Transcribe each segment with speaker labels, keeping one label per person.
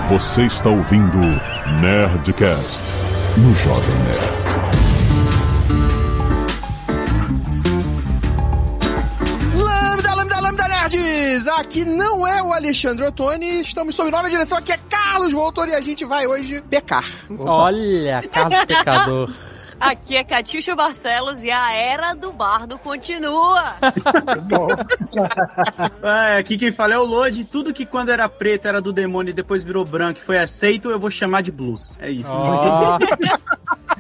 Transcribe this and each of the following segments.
Speaker 1: Você está ouvindo Nerdcast no Jovem Nerd.
Speaker 2: Lambda Nerds! Aqui não é o Alexandre Ottoni, estamos sob nova direção, aqui é Carlos Voltor e a gente vai hoje pecar.
Speaker 3: Olha, Carlos Pecador.
Speaker 4: Aqui é Catiuxa Barcelos e a era do bardo continua.
Speaker 5: Bom. Aqui quem fala é o Lodi. Tudo que quando era preto era do demônio e depois virou branco e foi aceito, eu vou chamar de blues. É isso.
Speaker 3: Oh.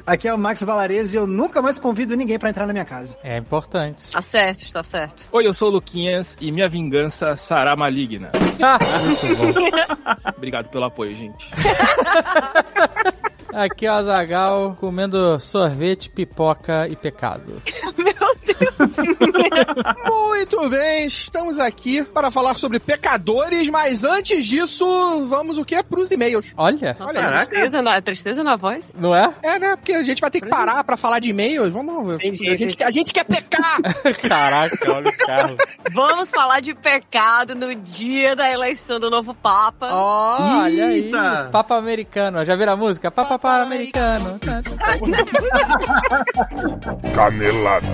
Speaker 6: Aqui é o Max Valares e eu nunca mais convido ninguém pra entrar na minha casa.
Speaker 3: É importante.
Speaker 4: Tá certo, está certo.
Speaker 7: Oi, eu sou o Luquinhas e minha vingança será maligna.
Speaker 3: Muito bom.
Speaker 7: Obrigado pelo apoio, gente.
Speaker 3: Aqui é o Azaghal comendo sorvete, pipoca e pecado.
Speaker 4: Meu Deus.
Speaker 2: Muito bem, estamos aqui para falar sobre pecadores, mas antes disso, vamos o quê? Pros e-mails.
Speaker 3: Olha.
Speaker 4: Nossa,
Speaker 2: Olha,
Speaker 4: tristeza na voz.
Speaker 3: Não é?
Speaker 2: É, né? Porque a gente vai ter que parar pra falar de e-mails. Vamos. A gente quer pecar!
Speaker 3: Caraca, olha o Carlos.
Speaker 4: Vamos falar de pecado no dia da eleição do novo Papa.
Speaker 3: Olha aí.
Speaker 5: Eita.
Speaker 3: Papa americano. Já viram a música? Papa para americano.
Speaker 1: Canelada.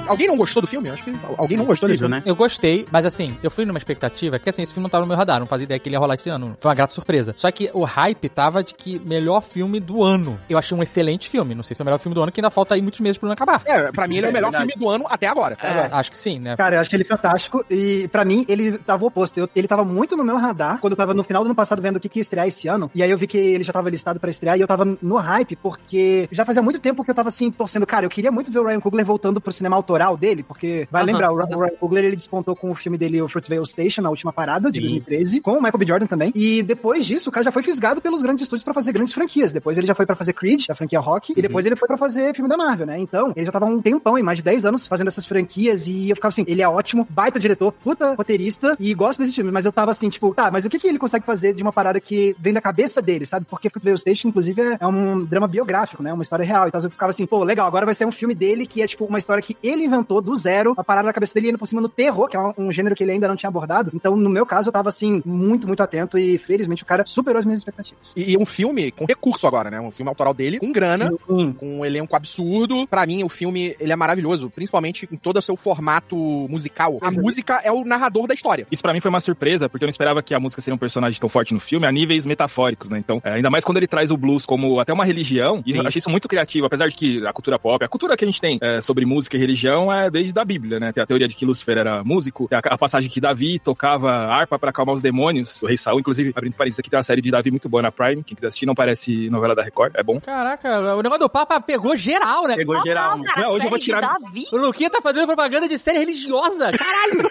Speaker 2: Alguém não gostou do filme? Acho que alguém não gostou desse filme.
Speaker 5: Né?
Speaker 3: Eu gostei, mas assim, eu fui numa expectativa que assim, esse filme não tava no meu radar, não fazia ideia que ele ia rolar esse ano. Foi uma grata surpresa. Só que o hype tava de que melhor filme do ano. Eu achei um excelente filme. Não sei se é o melhor filme do ano, que ainda falta aí muitos meses pro ano acabar.
Speaker 2: É, pra mim ele é o melhor filme do ano até agora.
Speaker 3: Acho que sim, né?
Speaker 6: Cara, eu achei ele fantástico e pra mim ele tava o oposto. Ele tava muito no meu radar quando eu tava no final do ano passado vendo o que ia estrear esse ano. E aí eu vi que ele já tava listado pra estrear e eu tava no hype porque já fazia muito tempo que eu tava assim torcendo. Cara, eu queria muito ver o Ryan Coogler voltando pro cinema autoral dele, porque vai lembrar, o Ryan Coogler ele despontou com o filme dele, o Fruitvale Station, na última parada de 2013, com o Michael B. Jordan também. E depois disso, o cara já foi fisgado pelos grandes estúdios pra fazer grandes franquias. Depois ele já foi pra fazer Creed, da franquia Rock, e depois ele foi pra fazer filme da Marvel, né? Então, ele já tava um tempão, mais de 10 anos, fazendo essas franquias, e eu ficava assim, ele é ótimo, baita diretor, puta roteirista, e gosto desse filme, mas eu tava assim, tipo, tá, mas o que ele consegue fazer de uma parada que vem da cabeça dele, sabe? Porque Fruitvale Station, inclusive, é um drama biográfico, né? Uma história real. Então eu ficava assim, pô, legal, agora vai ser um filme dele que é, tipo, uma história que ele inventou do zero, uma parada na cabeça dele, indo por cima no terror, que é um gênero que ele ainda não tinha abordado. Então, no meu caso, eu tava, assim, muito, muito atento e, felizmente, o cara superou as minhas expectativas.
Speaker 2: E um filme com recurso agora, né? Um filme autoral dele, com grana,
Speaker 6: Sim.
Speaker 2: com um elenco absurdo. Pra mim, o filme, ele é maravilhoso, principalmente em todo o seu formato musical. A música é o narrador da história.
Speaker 7: Isso pra mim foi uma surpresa, porque eu não esperava que a música seria um personagem tão forte no filme, a níveis metafóricos, né? Então, ainda mais quando ele traz o blues como até uma religião, e eu achei isso muito criativo, apesar de que a cultura pop, a cultura que a gente tem sobre música e religião é desde a Bíblia, né? Tem a teoria de que Lúcifer era músico, tem a passagem que Davi tocava harpa pra acalmar os demônios, o Rei Saul, inclusive, abrindo parênteses aqui, tem uma série de Davi muito boa na Prime, quem quiser assistir, não parece novela da Record, é bom.
Speaker 3: Caraca, o negócio do Papa pegou geral, né?
Speaker 5: Pegou geral.
Speaker 4: Cara,
Speaker 7: Hoje eu vou tirar...
Speaker 4: Davi.
Speaker 3: O Luquinha tá fazendo propaganda de série religiosa, caralho!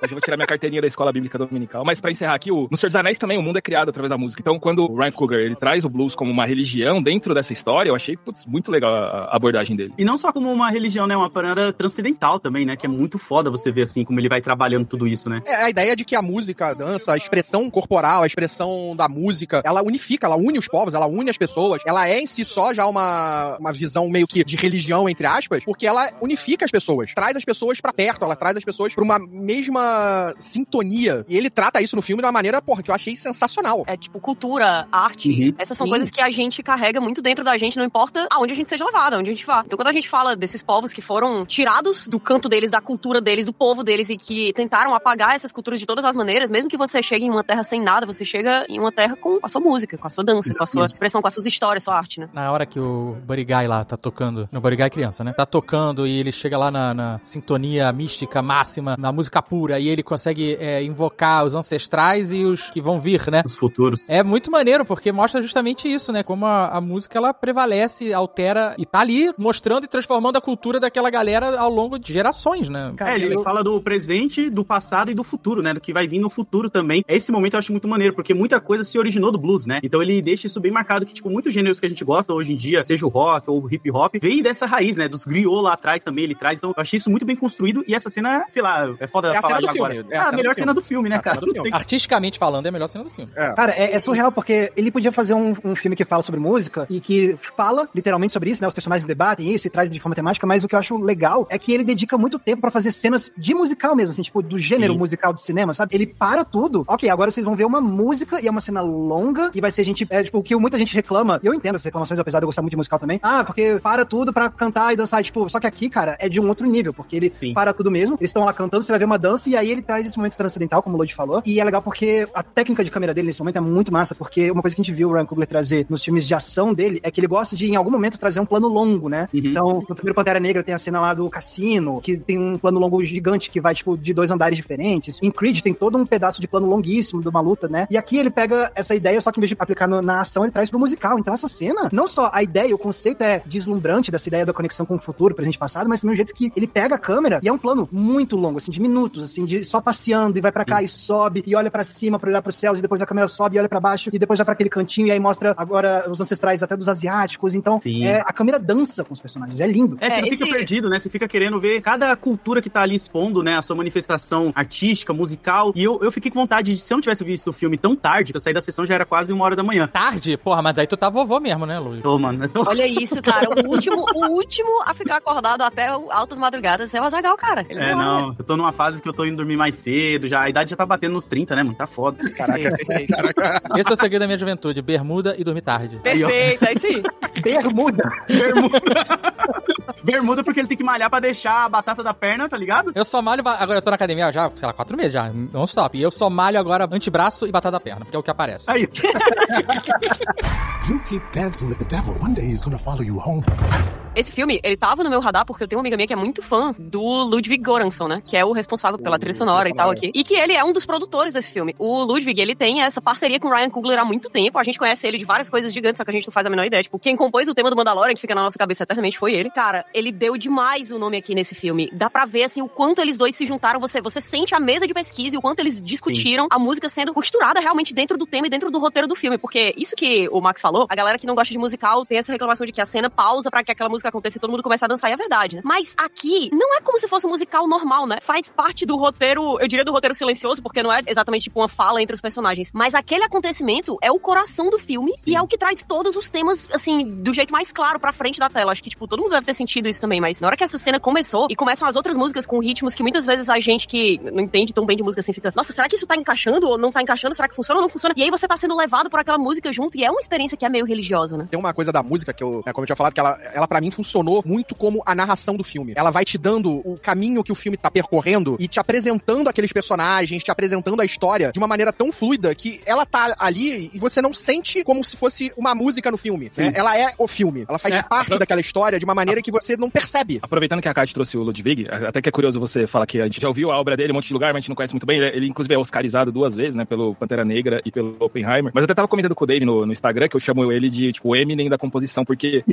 Speaker 7: Hoje eu vou tirar minha carteirinha da Escola Bíblica Dominical. Mas pra encerrar aqui, no Senhor dos Anéis também o mundo é criado através da música. Então, quando o Ryan Coogler, ele traz o blues como uma religião dentro dessa história, eu achei, muito legal a abordagem dele.
Speaker 5: E não só como uma religião, né? Uma parada transcendental também, né? Que é muito foda você ver, assim, como ele vai trabalhando tudo isso, né?
Speaker 2: É a ideia de que a música, a dança, a expressão corporal, a expressão da música, ela unifica, ela une os povos, ela une as pessoas. Ela é em si só já uma visão meio que de religião, entre aspas, porque ela unifica as pessoas, traz as pessoas pra perto, ela traz as pessoas pra uma mesma sintonia. E ele trata isso no filme de uma maneira, porra, que eu achei sensacional.
Speaker 4: É tipo cultura, arte. Essas são coisas que a gente carrega muito dentro da gente, não importa aonde a gente seja levado, aonde a gente vá. Então quando a gente fala desses povos que foram tirados do canto deles, da cultura deles, do povo deles e que tentaram apagar essas culturas de todas as maneiras, mesmo que você chegue em uma terra sem nada, você chega em uma terra com a sua música, com a sua dança, com a sua expressão, com as suas histórias, sua arte, né?
Speaker 3: Na hora que o Buddy Guy lá tá tocando, no Buddy Guy criança, né? Tá tocando e ele chega lá na sintonia mística máxima, na música pura, e ele consegue invocar os ancestrais e os que vão vir, né?
Speaker 5: Os futuros.
Speaker 3: É muito maneiro, porque mostra justamente isso, né? Como a música, ela prevalece, altera e tá ali mostrando e transformando a cultura daquela galera ao longo de gerações, né?
Speaker 5: Cara, ele fala do presente, do passado e do futuro, né? Do que vai vir no futuro também. Esse momento eu acho muito maneiro, porque muita coisa se originou do blues, né? Então ele deixa isso bem marcado, que, tipo, muitos gêneros que a gente gosta hoje em dia, seja o rock ou o hip hop, vem dessa raiz, né? Dos griots lá atrás também ele traz. Então eu achei isso muito bem construído e essa cena, sei lá, é foda
Speaker 2: É a
Speaker 5: falar
Speaker 2: cena do
Speaker 5: de
Speaker 2: filme.
Speaker 5: É a melhor cena do filme, né, cara?
Speaker 3: Artisticamente falando, é a melhor cena do filme.
Speaker 6: Cara, é surreal, porque ele podia fazer um filme que fala sobre música e que fala literalmente sobre isso, né? Os personagens debatem isso e traz de forma temática, mas o que eu acho legal é que ele dedica muito tempo pra fazer cenas de musical mesmo, assim, tipo, do gênero musical de cinema, sabe? Ele para tudo. Ok, agora vocês vão ver uma música e é uma cena longa e vai ser tipo, o que muita gente reclama, e eu entendo essas reclamações, apesar de eu gostar muito de musical também. Porque para tudo pra cantar e dançar, tipo, só que aqui, cara, é de um outro nível, porque ele para tudo mesmo, eles estão lá cantando, você vai ver uma dança e aí ele traz esse momento transcendental, como o Lodi falou, e é legal porque a técnica de câmera dele nesse momento é muito massa, porque uma coisa que a gente viu o Ryan Coogler trazer nos filmes de ação dele é que ele gosta de, em algum momento, trazer um plano longo, né? Então, no primeiro Pantera Negra tem a cena lá do cassino, que tem um plano longo gigante que vai, tipo, de 2 andares diferentes. Em Creed tem todo um pedaço de plano longuíssimo de uma luta, né? E aqui ele pega essa ideia, só que em vez de aplicar na ação, ele traz pro musical. Então essa cena, não só a ideia, o conceito é deslumbrante dessa ideia da conexão com o futuro, presente e passado, mas também o jeito que ele pega a câmera e é um plano muito longo, assim, de minutos, assim, de só passeando e vai pra cá e sobe e olha pra cima pra olhar pros céus e depois a câmera sobe e olha pra baixo e depois vai pra aquele cantinho e aí mostra agora os ancestrais até dos asiáticos. Então, a câmera dança com os personagens. É lindo.
Speaker 5: Você não fica perdido, né? Você fica querendo ver cada cultura que tá ali expondo, né? A sua manifestação artística, musical. E eu fiquei com vontade de, se eu não tivesse visto o filme tão tarde, que eu saí da sessão já era quase 1h da manhã.
Speaker 3: Tarde? Porra, mas aí tu tá vovô mesmo, né, Luiz?
Speaker 5: Tô, mano.
Speaker 4: Olha isso, cara. O último a ficar acordado até altas madrugadas é o Azaghal, cara.
Speaker 5: Não. Eu tô numa fase que eu tô indo dormir mais cedo, já. A idade já tá batendo nos 30, né, mano? Tá foda.
Speaker 2: Caraca.
Speaker 3: Esse é o segredo da minha juventude. Bermuda e dormir tarde.
Speaker 4: Perfeito, é isso aí.
Speaker 5: Bermuda porque ele tem que malhar pra deixar a batata da perna, tá ligado?
Speaker 3: Eu só malho... Agora eu tô na academia já, sei lá, 4 meses já. Não stop. E eu só malho agora antebraço e batata da perna, porque é o que aparece.
Speaker 5: Aí.
Speaker 8: You keep dancing with the devil. One day he's gonna follow you home.
Speaker 4: Esse filme, ele tava no meu radar porque eu tenho uma amiga minha que é muito fã do Ludwig Göransson, né? Que é o responsável pela trilha sonora e tal aqui. E que ele é um dos produtores desse filme. O Ludwig, ele tem essa parceria com o Ryan Coogler há muito tempo. A gente conhece ele de várias coisas gigantes, só que a gente não faz a menor ideia. Tipo, quem compôs o tema do Mandalorian, que fica na nossa cabeça eternamente, foi ele. Cara, ele deu demais o nome aqui nesse filme. Dá pra ver, assim, o quanto eles dois se juntaram. Você sente a mesa de pesquisa e o quanto eles discutiram a música sendo costurada realmente dentro do tema e dentro do roteiro do filme. Porque isso que o Max falou, a galera que não gosta de musical tem essa reclamação de que a cena pausa pra que aquela música aconteça e todo mundo começa a dançar, e é verdade, né? Mas aqui, não é como se fosse um musical normal, né? Faz parte do roteiro, eu diria do roteiro silencioso, porque não é exatamente tipo uma fala entre os personagens, mas aquele acontecimento é o coração do filme e é o que traz todos os temas, assim, do jeito mais claro pra frente da tela. Acho que, tipo, todo mundo deve ter sentido isso também, mas na hora que essa cena começou e começam as outras músicas com ritmos que muitas vezes a gente que não entende tão bem de música assim fica, nossa, será que isso tá encaixando ou não tá encaixando? Será que funciona ou não funciona? E aí você tá sendo levado por aquela música junto e é uma experiência que é meio religiosa, né?
Speaker 2: Tem uma coisa da música que eu, como eu tinha falado, que ela pra mim funcionou muito como a narração do filme. Ela vai te dando o caminho que o filme tá percorrendo e te apresentando aqueles personagens, te apresentando a história de uma maneira tão fluida que ela tá ali e você não sente como se fosse uma música no filme, né? Ela é o filme. Ela faz parte daquela história de uma maneira que você não percebe.
Speaker 7: Aproveitando que a Kátia trouxe o Ludwig, até que é curioso você falar que a gente já ouviu a obra dele em um monte de lugar, mas a gente não conhece muito bem. Ele inclusive é oscarizado 2 vezes, né? Pelo Pantera Negra e pelo Oppenheimer. Mas eu até tava comentando com o Dave no Instagram que eu chamo ele de, tipo, o Eminem da composição, porque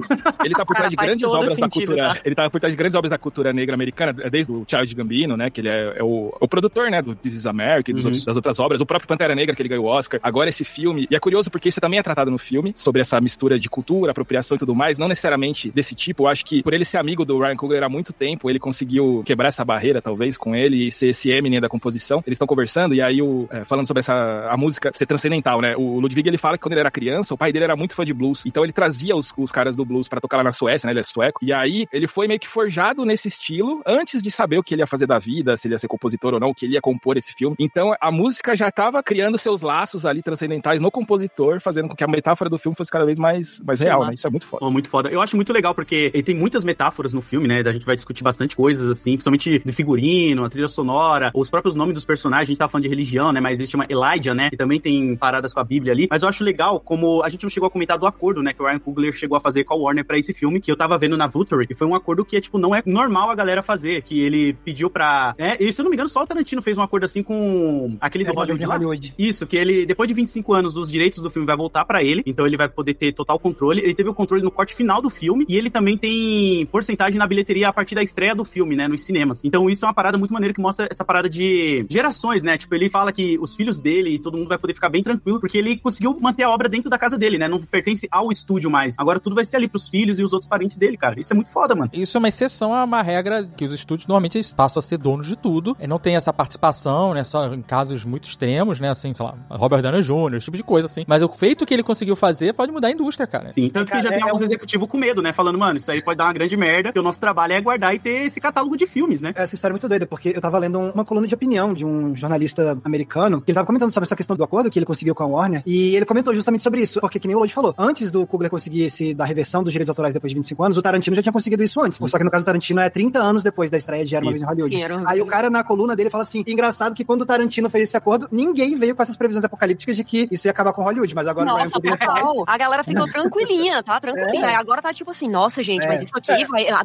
Speaker 7: ele tá por trás de grandes obras da cultura. Tá? Ele tá por trás de grandes obras da cultura negra americana, desde o Childish Gambino, né? Que ele é o produtor, né? Do This Is America e das outras obras. O próprio Pantera Negra, que ele ganhou o Oscar. Agora esse filme. E é curioso porque isso também é tratado no filme, sobre essa mistura de cultura, apropriação e tudo mais. Não necessariamente desse tipo. Eu acho que por ele ser amigo do Ryan Coogler há muito tempo, ele conseguiu quebrar essa barreira, talvez, com ele e ser esse Eminem da composição. Eles estão conversando e aí, falando sobre a música ser transcendental, né? O Ludwig, ele fala que quando ele era criança, o pai dele era muito fã de blues. Então ele trazia os caras do blues pra tocar lá na Suécia, né? Ele é sueco. E aí ele foi meio que forjado nesse estilo antes de saber o que ele ia fazer da vida, se ele ia ser compositor ou não, o que ele ia compor esse filme. Então a música já tava criando seus laços ali transcendentais no compositor, fazendo com que a metáfora do filme fosse cada vez mais real, né? Isso é muito foda.
Speaker 5: Oh, muito foda. Eu acho muito legal porque ele tem muitas metáforas no filme, né? A gente vai discutir bastante coisas, assim, principalmente do figurino, a trilha sonora, os próprios nomes dos personagens. A gente tá falando de religião, né? Mas existe uma Elijah, né? Que também tem paradas com a Bíblia ali. Mas eu acho legal como a gente não chegou a comentar do acordo, né? Que o Ryan Coogler chegou a fazer com a Warner pra esse filme, que eu tava vendo na Vulture, e foi um acordo que, tipo, não é normal a galera fazer, que ele pediu pra... E se eu não me engano, só o Tarantino fez um acordo assim com aquele do Hollywood. Isso, que ele, depois de 25 anos, os direitos do filme vai voltar pra ele, então ele vai poder ter total controle. Ele teve o controle no corte final do filme, e ele também tem porcentagem na bilheteria a partir da estreia do filme, né, nos cinemas. Então isso é uma parada muito maneira que mostra essa parada de gerações, né, tipo, ele fala que os filhos dele e todo mundo vai poder ficar bem tranquilo, porque ele conseguiu manter a obra dentro da casa dele, né, não pertence ao estúdio mais. Agora tudo vai ser ali pros filhos e os outros parentes dele, cara. Isso é muito foda, mano.
Speaker 3: Isso é uma exceção a uma regra que os estúdios normalmente eles passam a ser donos de tudo. E não tem essa participação, né? Só em casos muito extremos, né? Assim, sei lá, Robert Downey Jr., esse tipo de coisa, assim. Mas o feito que ele conseguiu fazer pode mudar a indústria, cara.
Speaker 5: Sim, tanto que já tem alguns executivos com medo, né? Falando, mano, isso aí pode dar uma grande merda, porque o nosso trabalho é guardar e ter esse catálogo de filmes, né?
Speaker 6: Essa história é muito doida, porque eu tava lendo uma coluna de opinião de um jornalista americano, que ele tava comentando sobre essa questão do acordo que ele conseguiu com a Warner, e ele comentou justamente sobre isso, porque que nem o Lloyd falou, antes do Coogler conseguir da reversão dos direitos autorais depois de 25 anos, o Tarantino já tinha conseguido isso antes. Só que no caso do Tarantino é 30 anos depois da estreia de Era Uma Vez em Hollywood.
Speaker 4: Sim,
Speaker 6: Aí o cara na coluna dele fala assim, engraçado que quando o Tarantino fez esse acordo, ninguém veio com essas previsões apocalípticas de que isso ia acabar com Hollywood, mas agora
Speaker 4: nossa,
Speaker 6: o Ryan Coogler
Speaker 4: a galera ficou tranquilinha, tá? Tranquilinha. Aí agora tá tipo assim, nossa, gente, mas isso aqui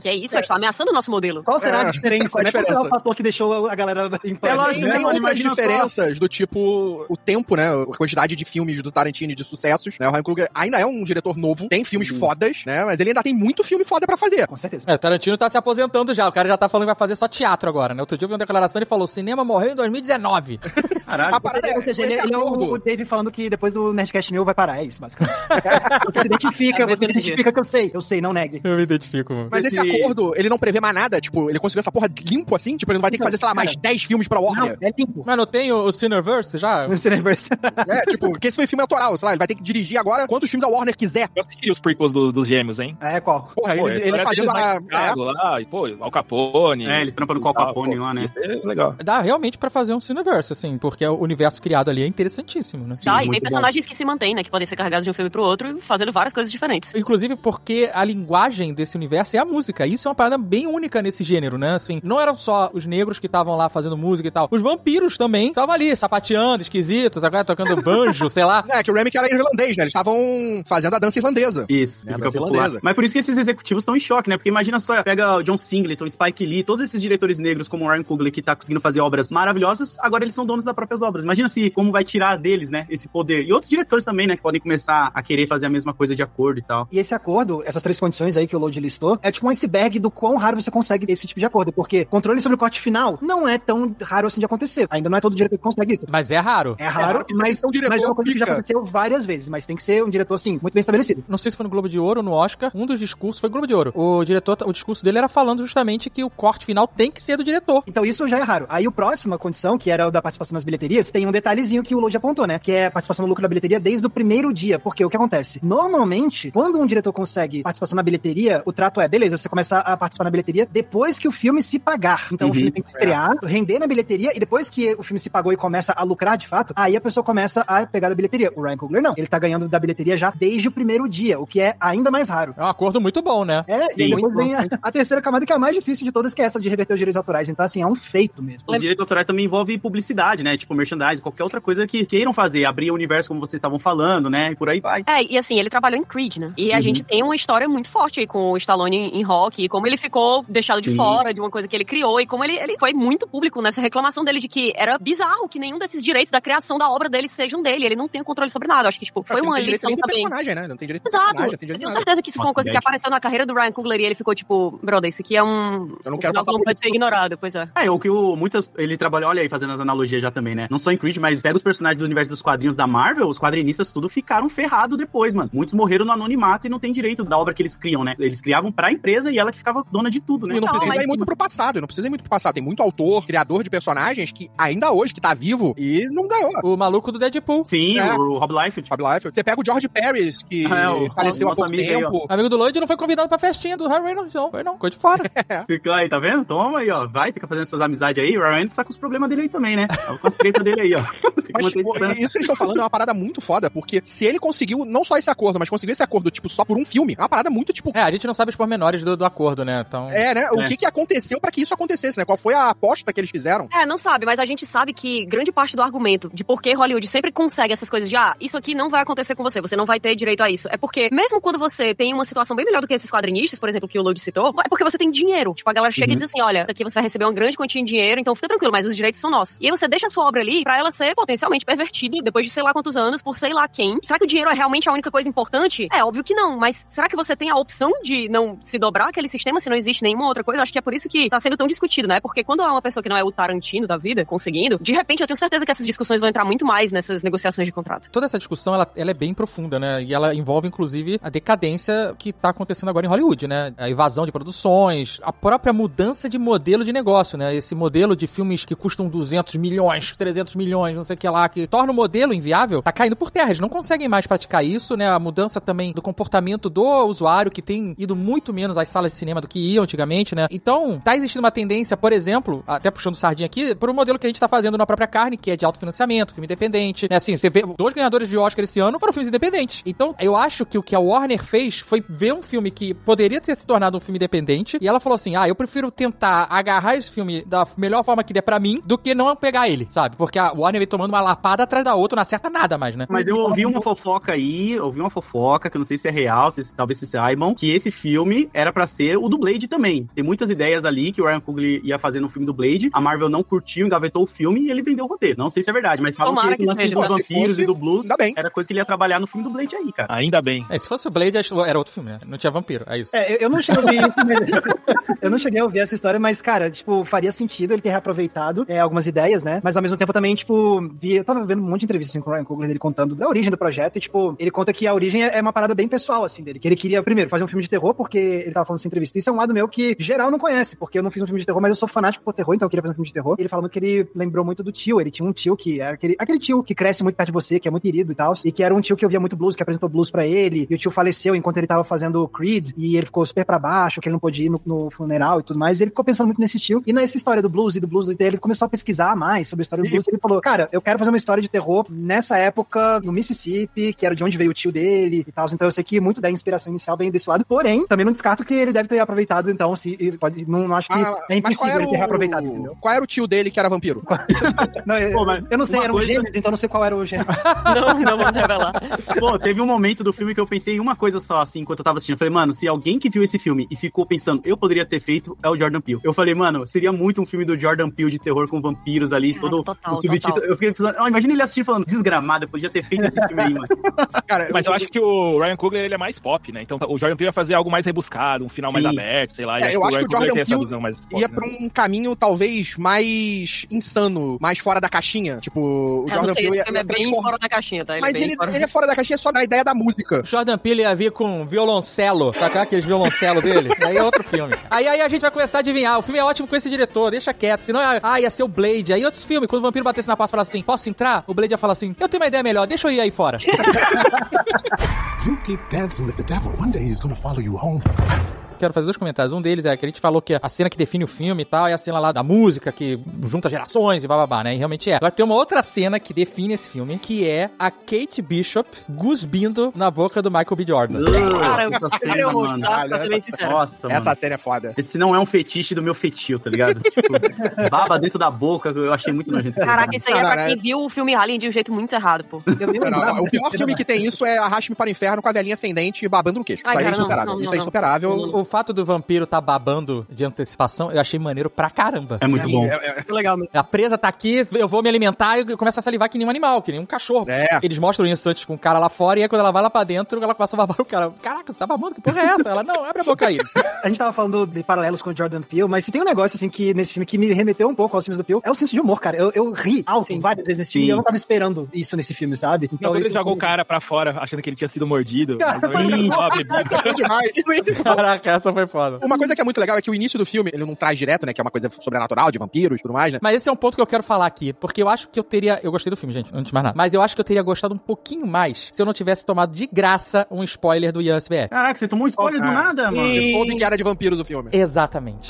Speaker 4: é isso, a gente tá ameaçando o nosso modelo.
Speaker 6: Qual será a diferença? Qual será o fator que deixou a galera em pé?
Speaker 2: Tem outras diferenças do tipo o tempo, né? A quantidade de filmes do Tarantino e de sucessos, né? O Ryan Coogler ainda é um diretor novo, tem filmes fodas, né? Mas ele ainda tem muito filme foda pra fazer.
Speaker 6: Com certeza.
Speaker 3: O Tarantino tá se aposentando já. O cara já tá falando que vai fazer só teatro agora, né? Outro dia eu vi uma declaração e ele falou: cinema morreu em 2019.
Speaker 5: Caralho.
Speaker 2: A parada
Speaker 6: Ou seja, ele é o Dave falando que depois o Nerdcast meu vai parar. É isso, basicamente. Você se identifica que eu sei, não negue.
Speaker 3: Eu me identifico, mano.
Speaker 2: Mas esse acordo, ele não prevê mais nada? Tipo, ele conseguiu essa porra limpo assim? Tipo, ele não vai ter que fazer, sei lá, mais 10 filmes pra Warner?
Speaker 6: Não, é limpo.
Speaker 3: Mas não tem o Cineverse já?
Speaker 6: No Cineverse.
Speaker 2: Tipo, porque esse foi filme autoral, sei lá, ele vai ter que dirigir agora quantos filmes a Warner quiser.
Speaker 7: Eu assisti os prequels dos Gêmeos, hein?
Speaker 6: Qual?
Speaker 2: Porra, ele fazendo
Speaker 7: lá, e, pô, Al Capone.
Speaker 5: Eles trampando com o Al Capone lá, né?
Speaker 7: Isso é legal.
Speaker 3: Dá realmente pra fazer um Cineverse, assim, porque o universo criado ali é interessantíssimo, né?
Speaker 4: Tá, e tem personagens que se mantêm, né? Que podem ser carregados de um filme pro outro, fazendo várias coisas diferentes.
Speaker 3: Inclusive porque a linguagem desse universo é a música. Isso é uma parada bem única nesse gênero, né? Assim, não eram só os negros que estavam lá fazendo música e tal. Os vampiros também estavam ali, sapateando, esquisitos, agora tocando banjo, sei lá.
Speaker 2: Que o Remy era irlandês, né? Eles estavam fazendo a dança irlandesa.
Speaker 5: Isso,
Speaker 2: né?
Speaker 5: fica popular. Mas por isso que esses executivos estão em choque, né? Porque imagina só, pega o John Singleton, Spike Lee, todos esses diretores negros como o Ryan Coogler que tá conseguindo fazer obras maravilhosas, agora eles são donos das próprias obras. Imagina se como vai tirar deles, né, esse poder. E outros diretores também, né, que podem começar a querer fazer a mesma coisa de acordo e tal.
Speaker 6: E esse acordo, essas 3 condições aí que o Lloyd listou, é tipo um iceberg do quão raro você consegue esse tipo de acordo, porque controle sobre o corte final não é tão raro assim de acontecer. Ainda não é todo diretor que consegue isso.
Speaker 3: Mas é raro.
Speaker 6: É raro, mas é uma coisa que já aconteceu várias vezes, mas tem que ser um diretor, assim, muito bem estabelecido.
Speaker 3: Não sei se foi no Globo de Ouro ou no Oscar, um dos discursos foi Globo de Ouro. O discurso dele era falando justamente que o corte final tem que ser do diretor.
Speaker 6: Então isso já é raro. Aí a próxima condição, que era o da participação nas bilheterias, tem um detalhezinho que o Lloyd apontou, né? Que é a participação no lucro da bilheteria desde o primeiro dia. Porque o que acontece? Normalmente, quando um diretor consegue participação na bilheteria, o trato é, beleza, você começa a participar na bilheteria depois que o filme se pagar. Então o filme tem que estrear, render na bilheteria, e depois que o filme se pagou e começa a lucrar de fato, aí a pessoa começa a pegar da bilheteria. O Ryan Coogler não. Ele tá ganhando da bilheteria já desde o primeiro dia, o que é ainda mais raro.
Speaker 3: É um acordo muito bom, né?
Speaker 6: E depois vem a terceira camada, que é a mais difícil de todas, que é essa de reverter os direitos autorais. Então, assim, é um feito mesmo.
Speaker 5: Os direitos autorais também envolvem publicidade, né? Tipo, merchandising, qualquer outra coisa que queiram fazer, abrir o universo como vocês estavam falando, né? E por aí vai.
Speaker 4: E assim, ele trabalhou em Creed, né? E a gente tem uma história muito forte aí com o Stallone em Rock, e como ele ficou deixado de fora de uma coisa que ele criou, e como ele foi muito público nessa reclamação dele de que era bizarro que nenhum desses direitos da criação da obra dele sejam dele. Ele não tem controle sobre nada. Acho que, tipo, foi uma lição também.
Speaker 2: Né? Não tem direito
Speaker 4: Exato. Eu tenho certeza que isso foi uma coisa que apareceu na carreira do Ryan Coogler e ele ficou tipo, brother, isso aqui é um...
Speaker 2: Eu não quero passar
Speaker 4: por isso. Pode ser ignorado, pois é.
Speaker 5: O que ele trabalhou, olha aí, fazendo as analogias já também, né? Não só em Creed, mas pega os personagens do universo dos quadrinhos da Marvel, os quadrinistas tudo ficaram ferrados depois, mano. Muitos morreram no anonimato e não tem direito da obra que eles criam, né? Eles criavam pra empresa e ela que ficava dona de tudo, né?
Speaker 2: E não precisa ir muito pro passado, Tem muito autor, criador de personagens que ainda hoje, que tá vivo e não ganhou.
Speaker 3: O maluco do Deadpool.
Speaker 5: Sim, o Rob Liefeld.
Speaker 2: Você pega o George Paris, que faleceu há pouco tempo.
Speaker 3: Amigo do Lloyd não foi convidado pra festinha do Harry Reynolds, não. Foi não, ficou de fora.
Speaker 5: Ficou aí, tá vendo? Toma aí, ó. Vai, fica fazendo essas amizades aí. O Ryan Reynolds tá com os problemas dele aí também, né? Tá com as tretas dele aí, ó.
Speaker 2: Mas, isso que eles estão falando é uma parada muito foda, porque se ele conseguiu não só esse acordo, mas conseguiu esse acordo, tipo, só por um filme, é uma parada muito, tipo...
Speaker 3: A gente não sabe os pormenores do acordo, né? Então...
Speaker 2: né? O que aconteceu pra que isso acontecesse, né? Qual foi a aposta que eles fizeram?
Speaker 4: Não sabe, mas a gente sabe que grande parte do argumento de por que Hollywood sempre consegue essas coisas de, isso aqui não vai acontecer com você não vai ter direito a isso. É porque, mesmo quando você tem uma situação bem melhor do que esses quadrinistas, por exemplo, que o Lloyd citou, é porque você tem dinheiro. Tipo, a galera chega e diz assim, olha, aqui você vai receber uma grande quantia em dinheiro, então fica tranquilo, mas os direitos são nossos. E aí você deixa a sua obra ali pra ela ser potencialmente pervertida depois de sei lá quantos anos, por sei lá quem. Será que o dinheiro é realmente a única coisa importante? É óbvio que não, mas será que você tem a opção de não se dobrar aquele sistema se não existe nenhuma outra coisa? Acho que é por isso que tá sendo tão discutido, né? Porque quando é uma pessoa que não é o Tarantino da vida, conseguindo, de repente eu tenho certeza que essas discussões vão entrar muito mais nessas negociações de contrato.
Speaker 3: Toda essa discussão, ela é bem profunda, né? E ela envolve, inclusive, a decadência que tá acontecendo acontecendo agora em Hollywood, né? A invasão de produções, a própria mudança de modelo de negócio, né? Esse modelo de filmes que custam 200 milhões, 300 milhões, não sei o que lá, que torna o modelo inviável, tá caindo por terra. Eles não conseguem mais praticar isso, né? A mudança também do comportamento do usuário, que tem ido muito menos às salas de cinema do que iam antigamente, né? Então, tá existindo uma tendência, por exemplo, até puxando sardinha aqui, por um modelo que a gente tá fazendo na própria carne, que é de autofinanciamento, filme independente, né? Assim, você vê 2 ganhadores de Oscar esse ano foram filmes independentes. Então, eu acho que o que a Warner fez foi ver um filme que poderia ter se tornado um filme independente, e ela falou assim, eu prefiro tentar agarrar esse filme da melhor forma que der pra mim, do que não pegar ele, sabe? Porque a Warner vem tomando uma lapada atrás da outra, não acerta nada mais, né?
Speaker 5: Mas eu ouvi uma fofoca aí, que eu não sei se é real, talvez se saibam, que esse filme era pra ser o do Blade também. Tem muitas ideias ali que o Ryan Coogler ia fazer no filme do Blade, a Marvel não curtiu, engavetou o filme e ele vendeu o roteiro. Não sei se é verdade, mas falam que esse lance dos vampiros e do blues era coisa que ele ia trabalhar no filme do Blade aí, cara.
Speaker 7: Ainda bem.
Speaker 3: Se fosse o Blade, era outro filme, né? Não tinha vampiro, é isso.
Speaker 6: Eu não cheguei a ouvir isso, eu não cheguei a ouvir essa história, mas, cara, tipo, faria sentido ele ter reaproveitado algumas ideias, né? Mas ao mesmo tempo também, tipo, eu tava vendo um monte de entrevistas assim, com o Ryan Coogler, dele contando da origem do projeto, e, tipo, ele conta que a origem é uma parada bem pessoal, assim, dele. Que ele queria, primeiro, fazer um filme de terror, porque ele tava falando nessa entrevista. Isso é um lado meu que geral não conhece, porque eu não fiz um filme de terror, mas eu sou fanático por terror, então eu queria fazer um filme de terror. E ele fala muito que ele lembrou muito do tio. Ele tinha um tio que era aquele tio que cresce muito perto de você, que é muito querido e tal, e que era um tio que ouvia muito blues, que apresentou blues pra ele, e o tio faleceu enquanto ele tava fazendo Creed, e ele ficou super pra baixo, que ele não podia ir no funeral e tudo mais, e ele ficou pensando muito nesse tio. E nessa história do blues e do blues, ele começou a pesquisar mais sobre a história do blues, e ele falou, cara, eu quero fazer uma história de terror nessa época, no Mississippi, que era de onde veio o tio dele e tal, então eu sei que muito da inspiração inicial vem desse lado, porém, também não descarto que ele deve ter aproveitado, então, não acho que é impossível ele ter reaproveitado, entendeu?
Speaker 2: Qual era o tio dele que era vampiro?
Speaker 6: Não, eu não sei, eram gêmeos, então não sei qual era o gêmeo.
Speaker 4: Não vamos revelar.
Speaker 5: Pô, teve um momento do filme que eu pensei em uma coisa só, assim, enquanto eu tava assistindo. Eu falei, mano, se alguém que viu esse filme e ficou pensando, eu poderia ter feito, é o Jordan Peele. Eu falei, mano, seria muito um filme do Jordan Peele de terror com vampiros ali, todo o subtítulo. Eu fiquei pensando, imagina ele assistindo falando, desgramado, eu podia ter feito esse filme aí, mano.
Speaker 7: Cara, mas eu acho que o Ryan Coogler, ele é mais pop, né? Então o Jordan Peele vai fazer algo mais rebuscado, um final mais aberto, sei lá.
Speaker 2: Eu acho que o Jordan Peele ia pra um caminho talvez mais insano, mais fora da caixinha. Tipo, o Jordan Peele
Speaker 4: é bem fora da caixinha, tá?
Speaker 2: Mas ele é fora da caixinha só na ideia da música.
Speaker 3: O Jordan Peele ia vir com violoncelo, sabe aqueles violoncelo dele? Aí é outro filme. Aí a gente vai começar a adivinhar, o filme é ótimo com esse diretor, deixa quieto, senão ia ser o Blade. Aí outros filmes, quando o vampiro batesse na porta e falasse assim, posso entrar? O Blade ia falar assim, eu tenho uma ideia melhor, deixa eu ir aí fora.
Speaker 8: You keep dancing with the devil. One day he's gonna follow you home.
Speaker 3: Quero fazer 2 comentários. Um deles é que a gente falou que a cena que define o filme e tal é a cena lá da música que junta gerações e bababá, né? E realmente é. Agora tem uma outra cena que define esse filme, que é a Kate Bishop gusbindo na boca do Michael B. Jordan.
Speaker 4: Caramba, essa cena, eu vou mostrar, pra ser bem sincero.
Speaker 5: Nossa,
Speaker 2: essa
Speaker 5: mano.
Speaker 2: cena é foda.
Speaker 5: Esse não é um fetiche do meu fetil, tá ligado? Tipo, baba dentro da boca, eu achei muito nojento.
Speaker 4: Caraca, isso aí é pra quem viu o filme Alien de um jeito muito errado, pô.
Speaker 2: O pior filme que tem isso é Arraste-me para o Inferno com a velhinha ascendente babando no queixo. Isso aí é insuperável. Isso é insuperável.
Speaker 3: O fato do vampiro tá babando de antecipação, eu achei maneiro pra caramba.
Speaker 5: É muito bom.
Speaker 4: É legal mesmo.
Speaker 3: A presa tá aqui, eu vou me alimentar e começa a salivar que nem um animal, que nem um cachorro. Eles mostram isso antes com o cara lá fora, e aí quando ela vai lá pra dentro, ela começa a babar o cara. Caraca, você tá babando? Que porra é essa? Ela, não, abre a boca aí.
Speaker 6: A gente tava falando de paralelos com o Jordan Peele, mas se tem um negócio, assim, que nesse filme que me remeteu um pouco aos filmes do Peele, é o senso de humor, cara. Eu ri alto várias vezes nesse filme, e eu não tava esperando isso nesse filme, sabe?
Speaker 7: Então quando ele jogou o cara pra fora, achando que ele tinha sido mordido.
Speaker 3: Caraca, essa foi foda.
Speaker 2: Uma coisa que é muito legal é que o início do filme, ele não traz direto, né, que é uma coisa sobrenatural, de vampiros e tudo mais, né?
Speaker 3: Mas esse é um ponto que eu quero falar aqui, porque eu acho que eu gostei do filme, gente, antes de mais nada, mas eu acho que eu teria gostado um pouquinho mais se eu não tivesse tomado de graça um spoiler do Ian SBF.
Speaker 5: Caraca, você tomou um spoiler do nada, mano?
Speaker 2: Eu soube que era de vampiros do filme.
Speaker 3: Exatamente.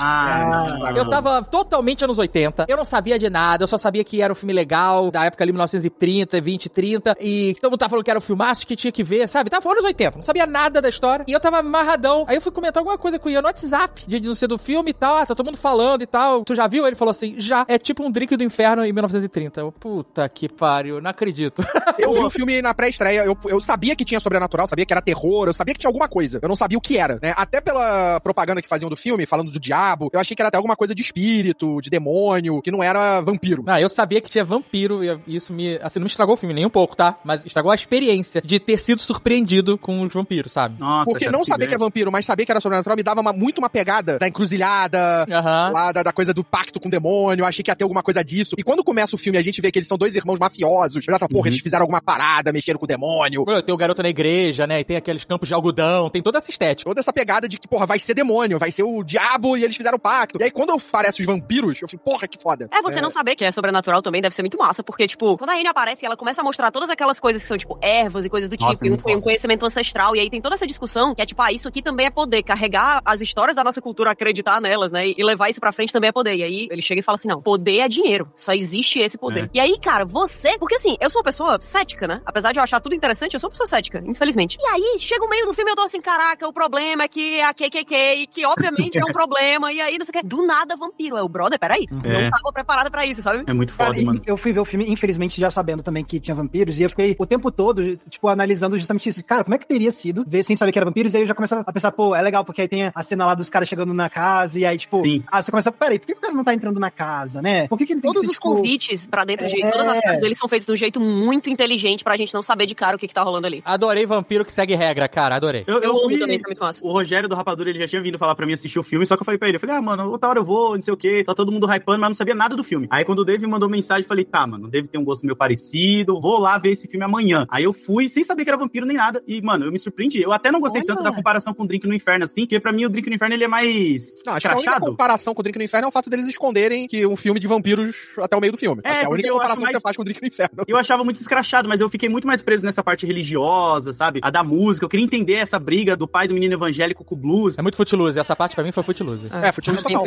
Speaker 2: Eu
Speaker 3: tava totalmente anos 80, eu não sabia de nada, eu só sabia que era um filme legal, da época ali, 1930, 20, 30, e todo mundo tava falando que era um filmaço, que tinha que ver, sabe? Tava anos 80, não sabia nada da história, e eu tava amarradão. Aí eu fui comentar alguma coisa com o Ian no WhatsApp, de não ser do filme e tal, tá todo mundo falando e tal. Tu já viu? Ele falou assim, já. É tipo um Drink do Inferno em 1930. Eu, puta que pariu, não acredito.
Speaker 2: Eu vi o filme na pré-estreia, eu sabia que tinha sobrenatural, sabia que era terror, eu sabia que tinha alguma coisa. Eu não sabia o que era, né? Até pela propaganda que faziam do filme, falando do diabo, eu achei que era até alguma coisa de espírito, de demônio, que não era vampiro.
Speaker 3: Não, eu sabia que tinha vampiro e isso assim, não me estragou o filme nem um pouco, tá? Mas estragou a experiência de ter sido surpreendido com os vampiros, sabe?
Speaker 2: Nossa, porque não saber que é vampiro, mas saber que era Sobrenatural me dava muito uma pegada da encruzilhada, lá da coisa do pacto com o demônio, eu achei que ia ter alguma coisa disso. E quando começa o filme e a gente vê que eles são dois irmãos mafiosos, eu já tava, porra, eles fizeram alguma parada, mexeram com o demônio.
Speaker 3: Tem o garoto na igreja, né, e tem aqueles campos de algodão, tem toda essa estética.
Speaker 2: Toda essa pegada de que, porra, vai ser demônio, vai ser o diabo e eles fizeram o pacto. E aí quando aparecem os vampiros, eu fico, porra, que foda.
Speaker 4: Você não saber que é sobrenatural também deve ser muito massa, porque, tipo, quando a Anne aparece, ela começa a mostrar todas aquelas coisas que são, tipo, ervas e coisas do tipo, e um conhecimento ancestral, e aí tem toda essa discussão que é, tipo, isso aqui também é poder, carregar as histórias da nossa cultura, acreditar nelas, né, e levar isso pra frente também é poder. E aí ele chega e fala assim, não, poder é dinheiro, só existe esse poder. E aí, cara, porque assim, eu sou uma pessoa cética, né, apesar de eu achar tudo interessante, eu sou uma pessoa cética, infelizmente. E aí, chega o meio do filme e eu tô assim, caraca, o problema é que a KKK, que obviamente é um problema, e aí, não sei o que, do nada vampiro, é o brother, peraí, não tava preparada pra isso, sabe?
Speaker 5: É muito foda, mano.
Speaker 6: Eu fui ver o filme, infelizmente, já sabendo também que tinha vampiros, e eu fiquei o tempo todo, tipo, analisando justamente isso. Cara, como é que teria sido ver sem saber que era vampiros? E aí eu já começava a pensar, pô, é legal, porque aí tem a cena lá dos caras chegando na casa, e aí, tipo, você começa, peraí, por que o cara não tá entrando na casa, né? Por que ele tem
Speaker 4: todos
Speaker 6: que ser,
Speaker 4: os convites pra dentro de todas as casas deles são feitos de um jeito muito inteligente pra gente não saber de cara o que tá rolando ali.
Speaker 3: Adorei vampiro que segue regra, cara, adorei.
Speaker 4: Eu amo também, isso é muito massa.
Speaker 5: O Rogério do Rapadura, ele já tinha vindo falar pra mim assistir o filme, só que eu falei pra ele, mano, outra hora eu vou, não sei o que, tá todo mundo hypando, mas não sabia nada do filme. Aí quando o Dave mandou mensagem, eu falei, tá, mano, o Dave tem um gosto meio parecido, vou lá ver esse filme amanhã. Aí eu fui, sem saber que era vampiro nem nada, e, mano, eu me surpreendi. Eu até não gostei tanto da comparação com o Drink no Inferno, assim, porque pra mim o Drink no Inferno, ele é mais
Speaker 2: acho que a única comparação com o Drink no Inferno é o fato deles esconderem que um filme de vampiros até o meio do filme. Acho que é a única comparação que você faz com o Drink no Inferno.
Speaker 5: Eu achava muito escrachado, mas eu fiquei muito mais preso nessa parte religiosa, sabe? A da música. Eu queria entender essa briga do pai do menino evangélico com o blues.
Speaker 3: É muito Footloose. Essa parte pra mim foi Footloose.
Speaker 2: Footloose total.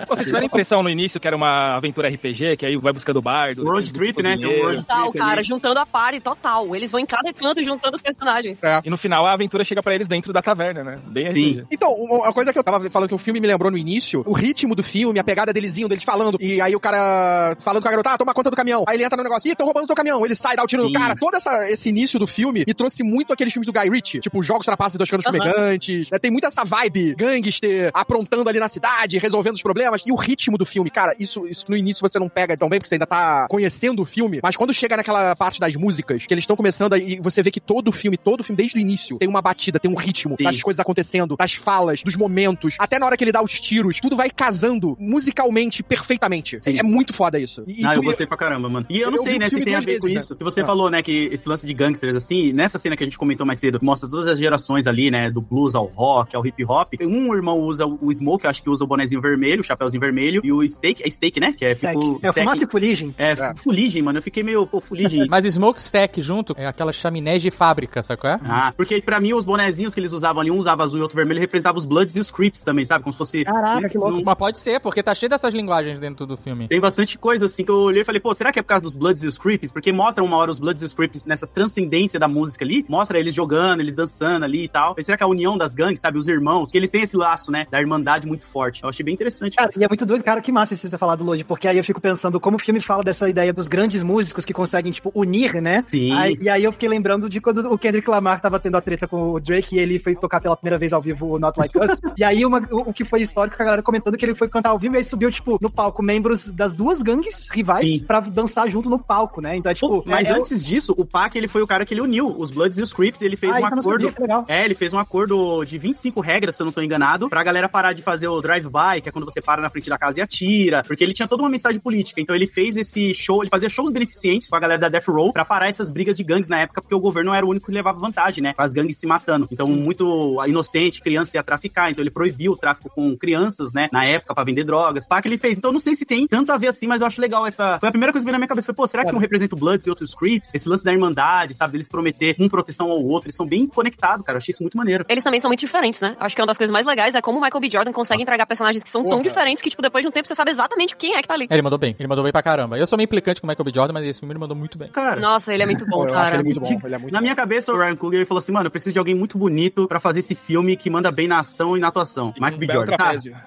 Speaker 7: Vocês tiveram a impressão no início que era uma aventura RPG, que aí vai buscando o bardo.
Speaker 5: Road Trip, né?
Speaker 4: Total, cara, juntando a party, total. Eles vão em cada canto juntando os personagens.
Speaker 7: E no final a aventura chega pra eles dentro da taverna, né? Bem RPG.
Speaker 2: Então, uma coisa que eu tava falando que o filme me lembrou no início, o ritmo do filme, a pegada deles falando, e aí o cara falando com a garota, toma conta do caminhão. Aí ele entra no negócio, tão roubando o teu caminhão. Ele sai, dá o tiro no cara. Todo esse início do filme me trouxe muito aqueles filmes do Guy Ritchie, tipo Jogos Trapaços e Dois Canos Fumegantes. Tem muito essa vibe gangster, aprontando ali na cidade, resolvendo os problemas. E o ritmo do filme, cara, isso no início você não pega tão bem, porque você ainda tá conhecendo o filme, mas quando chega naquela parte das músicas, que eles estão começando aí, você vê que todo o filme, desde o início, tem uma batida, tem um ritmo, das coisas acontecendo, das falas, dos momentos, até na hora que ele dá os tiros, tudo vai casando musicalmente perfeitamente. É muito foda isso.
Speaker 5: Eu gostei pra caramba, mano. E eu não sei, né, se tem a ver com isso. Que você falou, né, que esse lance de gangsters, assim, nessa cena que a gente comentou mais cedo, mostra todas as gerações ali, né, do blues ao rock, ao hip hop. Um irmão usa o Smoke, eu acho que usa o bonezinho vermelho, o chapéuzinho vermelho, e o Steak, né, que é tipo...
Speaker 6: É o fumaça e fuligem.
Speaker 5: Fuligem, mano, eu fiquei meio, fuligem.
Speaker 3: Mas Smoke Stack junto é aquela chaminé de fábrica, sabe qual é?
Speaker 5: Porque pra mim os bonezinhos que eles usavam ali, um usava azul e outro vermelho, representavam os Bloods e os Creeps também, sabe? Como se fosse...
Speaker 6: Caraca, que louco.
Speaker 3: Mas pode ser, porque tá cheio dessas linguagens dentro do filme.
Speaker 5: Tem bastante coisa, assim, que eu olhei e falei, pô, será que é por causa dos Bloods e os Creeps? Porque mostra uma hora os Bloods e os Creeps nessa transcendência da música ali, mostra eles jogando, eles dançando ali e tal. Mas será que a união das gangues, sabe? Os irmãos, que eles têm esse laço, né? Da irmandade muito forte. Eu achei bem interessante.
Speaker 6: Cara, e é muito doido, cara, que massa isso você ter falado, Lodi, porque aí eu fico pensando como o filme fala dessa ideia dos grandes músicos que conseguem, tipo, unir, né?
Speaker 5: Sim.
Speaker 6: E aí eu fiquei lembrando de quando o Kendrick Lamar tava tendo a treta com o Drake e ele foi tocar pela primeira vez ao vivo o Not Like Us. E aí o que foi histórico, a galera comentando que ele foi cantar ao vivo e aí subiu, tipo, no palco membros das duas gangues rivais pra dançar junto no palco, né? Então é tipo...
Speaker 5: Mas antes disso, o Pac, ele foi o cara que ele uniu os Bloods e os Creeps, ele fez um acordo... ele fez um acordo de 25 regras, se eu não tô enganado, pra galera parar de fazer o drive-by, que é quando você para na frente da casa e atira, porque ele tinha toda uma mensagem política. Então ele fez esse show, ele fazia shows beneficentes com a galera da Death Row pra parar essas brigas de gangues na época, porque o governo era o único que levava vantagem, né? Com as gangues se matando. Então, muito inocente, criança ia traficar. Então ele proibiu o tráfico com crianças, né? Na época, pra vender drogas. Pá, que ele fez. Então, não sei se tem tanto a ver assim, mas eu acho legal essa... Foi a primeira coisa que veio na minha cabeça. Foi, pô, será que não representa o Bloods e outros Creeps? Esse lance da irmandade, sabe? Deles prometer proteção ao outro. Eles são bem conectados, cara. Eu achei isso muito maneiro.
Speaker 4: Eles também são muito diferentes, né? Acho que uma das coisas mais legais é como o Michael B. Jordan consegue entregar personagens que são tão diferentes que, tipo, depois de um tempo você sabe exatamente quem é que tá ali.
Speaker 3: Ele mandou bem pra caramba. Eu sou meio implicante com o Michael B. Jordan, mas esse filme ele mandou muito bem.
Speaker 5: Cara,
Speaker 4: nossa, ele é muito bom, cara.
Speaker 2: Eu acho ele muito bom. Ele é muito
Speaker 5: na minha cabeça, o Ryan Coogler falou assim, mano, eu preciso de alguém muito bonito pra fazer esse filme que manda bem na ação e na atuação. Michael B. Jordan.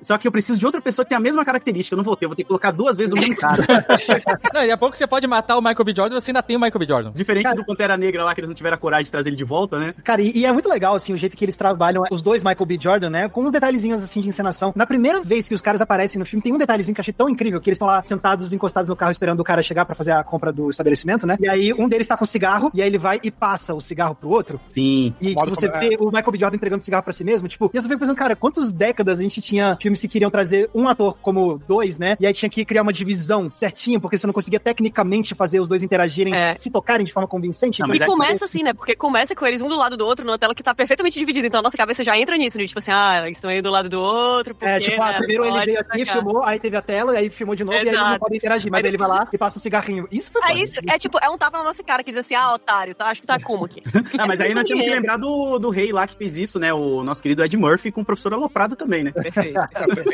Speaker 5: Só que eu preciso de outra pessoa que tem a mesma característica. Eu não vou ter que colocar duas vezes o mesmo cara.
Speaker 3: Não, e a pouco você pode matar o Michael B. Jordan, você ainda tem o Michael B. Jordan.
Speaker 5: Diferente do Pantera Negra lá, que eles não tiveram a coragem de trazer ele de volta, né?
Speaker 6: Cara, e é muito legal, assim, o jeito que eles trabalham os dois Michael B. Jordan, né? Com uns detalhezinhos, assim, de encenação. Na primeira vez que os caras aparecem no filme, tem um detalhezinho que eu achei tão incrível, que eles estão lá sentados, encostados no carro, esperando o cara chegar pra fazer a compra do estabelecimento, né? E aí, um deles tá com cigarro, e aí ele vai e passa o cigarro pro outro.
Speaker 5: Sim.
Speaker 6: E você vê o Michael B. Jordan entregando cigarro pra si mesmo, tipo, e eu só fico pensando, cara, quantas décadas a gente tinha filmes que queriam trazer um ator como dois, né? E aí tinha que criar uma divisão certinha, porque você não conseguia tecnicamente fazer os dois interagirem, se tocarem de forma convincente.
Speaker 4: E começa assim, né? Porque começa com eles um do lado do outro numa tela que tá perfeitamente dividida. Então a nossa cabeça já entra nisso, né? Tipo assim, eles estão aí do lado do outro. Porque,
Speaker 6: primeiro ele veio aqui, filmou, aí teve a tela, aí filmou de novo, e aí eles não podem interagir. Mas aí ele vai lá e passa um cigarrinho. Isso foi
Speaker 4: isso. É tipo, é um tapa na nossa cara que diz assim, otário, tá? Acho que tá como aqui.
Speaker 5: Mas aí nós temos que lembrar do rei lá que fez isso, né? O nosso querido Ed Murphy com o professor Aloprado também, né?
Speaker 4: Perfeito.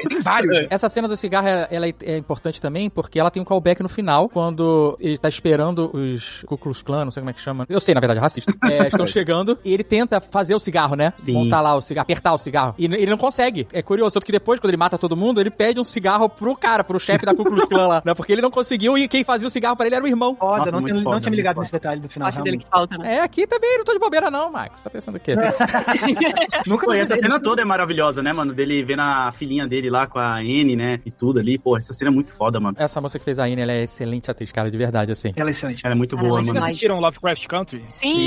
Speaker 2: Tem vários.
Speaker 3: Essa cena do cigarro, ela é importante também, porque ela tem um callback no final, quando ele tá esperando os Ku Klux Klan, não sei como é que chama. Eu sei, na verdade, racista. Estão chegando e ele tenta fazer o cigarro, né?
Speaker 5: Sim.
Speaker 3: Montar lá o cigarro, apertar o cigarro. E ele não consegue. É curioso, tanto que depois, quando ele mata todo mundo, ele pede um cigarro pro chefe da Ku Klux Klan lá, né? Porque ele não conseguiu e quem fazia o cigarro pra ele era o irmão.
Speaker 6: Foda, não tinha me ligado nesse detalhe do final.
Speaker 4: Acho dele que falta, né?
Speaker 3: Aqui também, não tô de bobeira não, Max. Tá pensando o quê?
Speaker 5: Pô, e essa cena toda é maravilhosa, né, mano? Dele vendo a filhinha dele lá com a Anne, né? E tudo ali. Pô, essa cena é muito foda, mano.
Speaker 3: Essa moça que fez a Anne, ela é excelente atriz, cara, de verdade, assim.
Speaker 6: Ela é excelente.
Speaker 5: Ela é muito boa,
Speaker 7: Vocês
Speaker 5: mano.
Speaker 7: assistiram Lovecraft Country?
Speaker 4: Sim.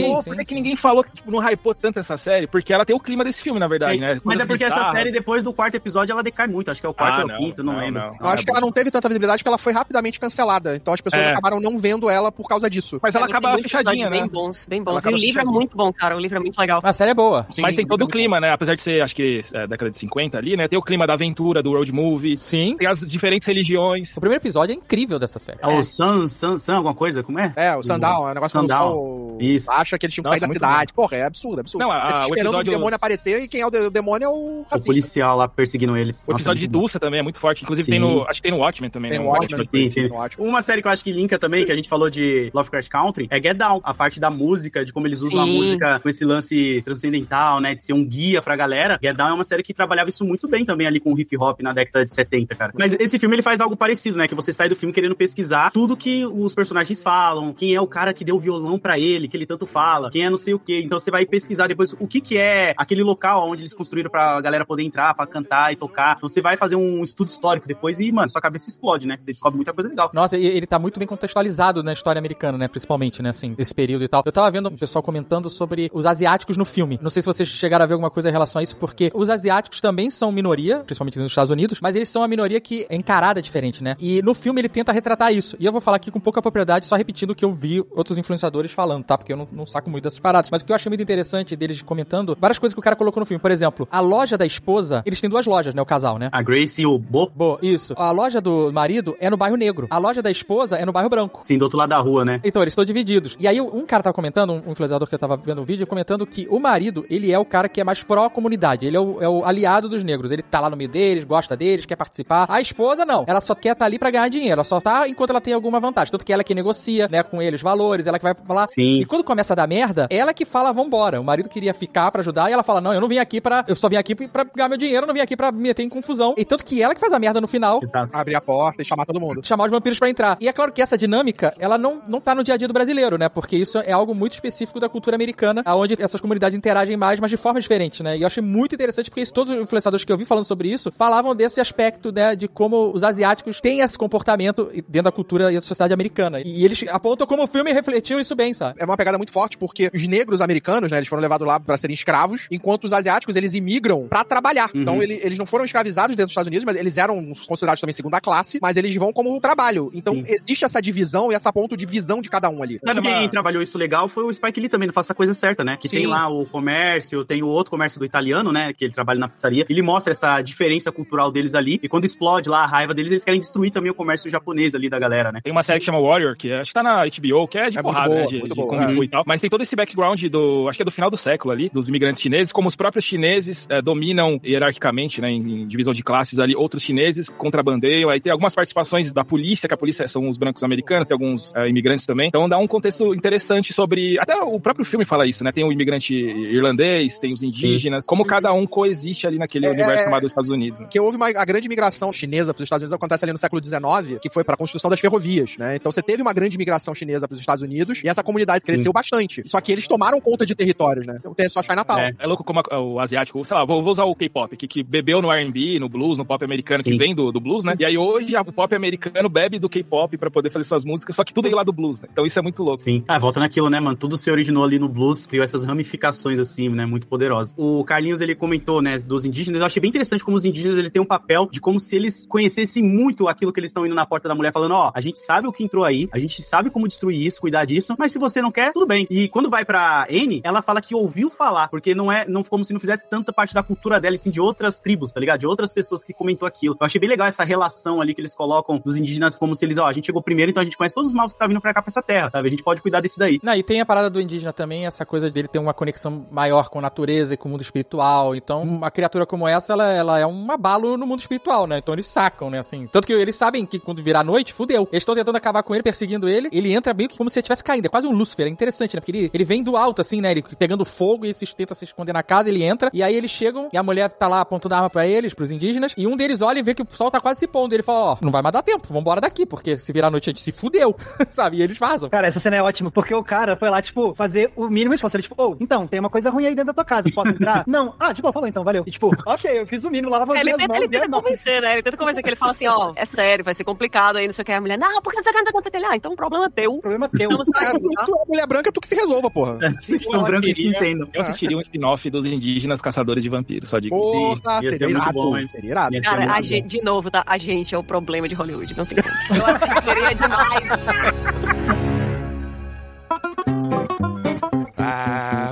Speaker 7: Pô, por que ninguém falou que tipo, não hypou tanto essa série? Porque ela tem o clima desse filme, na verdade, né?
Speaker 5: Mas é porque essa série, depois do quarto episódio, ela decai muito. Acho que é o quarto ou o quinto, não lembro.
Speaker 2: Eu acho que ela não teve tanta visibilidade porque ela foi rapidamente cancelada. Então as pessoas acabaram não vendo ela por causa disso.
Speaker 7: Mas ela acaba fechadinha, né?
Speaker 4: Bem bons. E o livro é muito bom, cara. O livro é muito legal.
Speaker 3: A série é boa.
Speaker 2: Sim,
Speaker 7: mas tem todo o clima, né? Apesar de ser, acho que, década de 50 ali, né? Tem o clima da aventura, do road movie.
Speaker 3: Sim.
Speaker 7: Tem as diferentes religiões.
Speaker 3: O primeiro episódio é incrível dessa série.
Speaker 5: É o Sun, alguma coisa? Como é?
Speaker 2: O Sundown, é um negócio que o
Speaker 5: Isso.
Speaker 2: acha que eles tinham que sair da cidade.
Speaker 5: Bom.
Speaker 2: Porra, é absurdo.
Speaker 7: Não,
Speaker 2: esperando o demônio aparecer e quem é o demônio é o racista.
Speaker 5: O policial lá perseguindo eles.
Speaker 7: O episódio de Tulsa também é muito forte. Inclusive acho que tem no Watchmen também.
Speaker 2: Tem
Speaker 7: né?
Speaker 2: no Watchmen,
Speaker 5: Sim. Uma série que eu acho que linka também, que a gente falou de Lovecraft Country, é Get Down. A parte da música, de como eles usam a música com esse lance transcendental, né? De ser um guia pra galera. Get Down é uma série que trabalhava isso muito bem também ali com o hip hop na década de 70, cara. Mas esse filme, ele faz algo parecido, né? Que você sai do filme querendo pesquisar tudo que os personagens falam, quem é o cara que deu o violão pra ele, que ele tanto fala, quem é não sei o quê. Então você vai pesquisar depois o que é aquele local onde eles construíram pra galera poder entrar, pra cantar e tocar. Então você vai fazer um estudo histórico depois e, mano, sua cabeça explode, né? Você descobre muita coisa legal.
Speaker 3: Nossa, e ele tá muito bem contextualizado na história americana, né? Principalmente, né? Assim, esse período e tal. Eu tava vendo o pessoal comentando sobre os asiáticos no filme. Não sei se vocês chegaram a ver alguma coisa em relação a isso, porque os asiáticos também são minoria, principalmente nos Estados Unidos, mas eles são uma minoria que é encarada diferente, né? E no filme ele tenta retratar isso. E eu vou falar aqui com pouca propriedade, só repetindo o que eu vi outros influenciadores falando, tá? Porque eu não saco muito dessas paradas. Mas o que eu achei muito interessante deles comentando, várias coisas que o cara colocou no filme. Por exemplo, a loja da esposa, eles têm duas lojas, né? O casal, né?
Speaker 5: A Grace e o Bo.
Speaker 3: Isso. A loja do marido é no bairro negro. A loja da esposa é no bairro branco.
Speaker 5: Sim, do outro lado da rua, né?
Speaker 3: Então, eles estão divididos. E aí, um cara tava comentando, um influenciador que eu tava vendo o vídeo, comentando que o marido, ele é o cara que é mais pró-comunidade. Ele é o aliado dos negros. Ele tá lá no meio deles, gosta deles, quer participar. A esposa, não. Ela só quer estar ali pra ganhar dinheiro. Ela só tá enquanto ela tem alguma vantagem. Tanto que ela que negocia, né, com ele os valores, ela que vai falar.
Speaker 5: Sim.
Speaker 3: E quando começa a dar merda, ela que fala, vambora. O marido queria ficar pra ajudar e ela fala, não, eu não vim aqui eu só vim aqui pra ganhar meu dinheiro, eu não vim aqui pra me meter em confusão. E tanto que ela que faz a merda no final.
Speaker 5: Exato.
Speaker 2: Abrir a porta e chamar todo mundo.
Speaker 3: Chamar os vampiros pra entrar. E é claro que essa dinâmica, ela não tá no dia a dia do brasileiro, né? Porque isso é algo muito específico da cultura americana, onde essas comunidades interagem mais, mas de forma diferente, né? E eu achei muito interessante, porque todos os influenciadores que eu vi falando sobre isso, falavam desse aspecto, né? De como os asiáticos têm esse comportamento dentro da cultura e da sociedade americana. E eles apontam como o filme refletiu isso bem, sabe?
Speaker 2: É uma pegada muito forte, porque os negros americanos, né? Eles foram levados lá pra serem escravos, enquanto os asiáticos, eles imigram pra trabalhar.
Speaker 5: Uhum.
Speaker 2: Então, eles não foram escravizados dentro dos Estados Unidos, mas eles eram considerados também segunda classe, mas eles vão como trabalho. Então, existe essa divisão e essa ponto de visão de cada um ali.
Speaker 5: Sabe quem trabalhou isso legal foi o Spike Lee também, não Faça a Coisa Certa, né? Que tem lá o comércio, tem o outro comércio do italiano, né? Que ele trabalha na pizzaria. Ele mostra essa diferença cultural deles ali. E quando explode lá a raiva deles, eles querem destruir também o comércio japonês ali da galera, né?
Speaker 7: Tem uma série que chama Warrior, que acho que tá na HBO, que é de porrada,
Speaker 2: boa,
Speaker 7: né? De
Speaker 2: boa,
Speaker 7: Kung Fu e tal. Mas tem todo esse background acho que é do final do século ali, dos imigrantes chineses, como os próprios chineses dominam hierarquicamente, né? Em divisão de classes ali, outros chineses contrabandeiam. Aí tem algumas participações da polícia, que a polícia são os brancos americanos, tem alguns imigrantes também. Então dá um contexto interessante sobre... Até o próprio filme fala isso, né? Tem o imigrante irlandês, tem os indígenas, como cada um coexiste ali naquele universo chamado Estados Unidos. Né?
Speaker 2: Que houve a grande imigração chinesa para os Estados Unidos, acontece ali no século XIX, que foi para a construção das ferrovias, né? Então você teve uma grande imigração chinesa para os Estados Unidos e essa comunidade cresceu bastante. Só que eles tomaram conta de territórios, né? Então tem só Chinatown.
Speaker 7: É louco como o asiático, sei lá, vou usar o K-pop, que bebeu no R&B, no blues, no pop americano, que vem do blues, né? E aí hoje o pop americano bebe do K-pop pra poder fazer suas músicas, só que tudo aí lá do blues, né? Então isso é muito louco.
Speaker 5: Sim. Volta naquilo, né, mano? Tudo se originou ali no blues, criou essas ramificações, assim, né, muito poderosa. O Carlinhos, ele comentou, né, dos indígenas, eu achei bem interessante como os indígenas, ele tem um papel de como se eles conhecessem muito aquilo que eles estão indo na porta da mulher, falando, ó, a gente sabe o que entrou aí, a gente sabe como destruir isso, cuidar disso, mas se você não quer, tudo bem. E quando vai pra Anne, ela fala que ouviu falar, porque não como se não fizesse tanta parte da cultura dela, e sim de outras tribos, tá ligado? De outras pessoas que comentou aquilo. Eu achei bem legal essa relação ali que eles colocam dos indígenas como se eles, ó, a gente chegou primeiro, então a gente conhece todos os maus que tá vindo pra cá, pra essa terra, sabe? A gente pode cuidar desse daí.
Speaker 3: Não, e tem a parada do indígena também, essa coisa dele ter uma conexão maior com a natureza e com o mundo espiritual. Então, uma criatura como essa, ela é um abalo no mundo espiritual, né? Então eles sacam, né? Assim. Tanto que eles sabem que quando virar noite, fudeu. Eles estão tentando acabar com ele, perseguindo ele. Ele entra meio que como se ele estivesse caindo. É quase um Lúcifer. É interessante, né? Porque ele vem do alto, assim, né? Ele pegando fogo e tenta se esconder na casa, ele entra. E aí eles chegam e a mulher tá lá apontando a arma pra eles, pros indígenas. E um deles olha e vê que o sol tá quase se pondo. Ele fala, ó, não vai mais dar tempo. Vambora daqui, porque se virar noite a gente se fudeu. Sabe? E eles vazam.
Speaker 6: Cara, essa cena é ótima, porque o cara foi lá, tipo, fazer o mínimo esforço. Ele, tipo, então, tem uma coisa ruim aí dentro da tua casa, posso entrar? Não. Ah, tipo, falou então, valeu. E, tipo, ok, eu fiz o mínimo, lavava as minhas mãos.
Speaker 4: Ele tenta convencer, né? Ele tenta convencer, que ele fala assim, ó, é sério, vai ser complicado aí, não sei o que. A mulher, não, porque não sei o que. Ah, então o problema é teu.
Speaker 6: O problema é teu.
Speaker 2: Tu é mulher branca, tu que se resolva, porra.
Speaker 5: Vocês são brancos e se entendam.
Speaker 7: Eu assistiria um spin-off dos indígenas caçadores de vampiros, só digo.
Speaker 2: Porra, seria irado. Bom, seria irado.
Speaker 4: Cara, a gente, de novo, tá? A gente é o problema de Hollywood, não tem como. Eu acho que seria demais.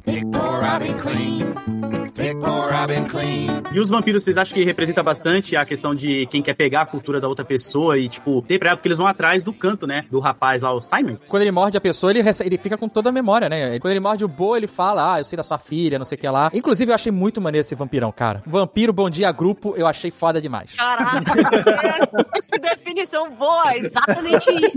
Speaker 8: Big Boy Robin Clean. Big Boy Robin Clean.
Speaker 5: E os vampiros, vocês acham que representa bastante a questão de quem quer pegar a cultura da outra pessoa e, tipo, ter pra ela, porque eles vão atrás do canto, né? Do rapaz lá, o Simon.
Speaker 3: Quando ele morde a pessoa, ele fica com toda a memória, né? Quando ele morde o Bo, ele fala, eu sei da sua filha, não sei o que lá. Inclusive, eu achei muito maneiro esse vampirão, cara. Vampiro, bom dia, grupo, eu achei foda demais.
Speaker 4: Caraca, que definição boa, exatamente isso.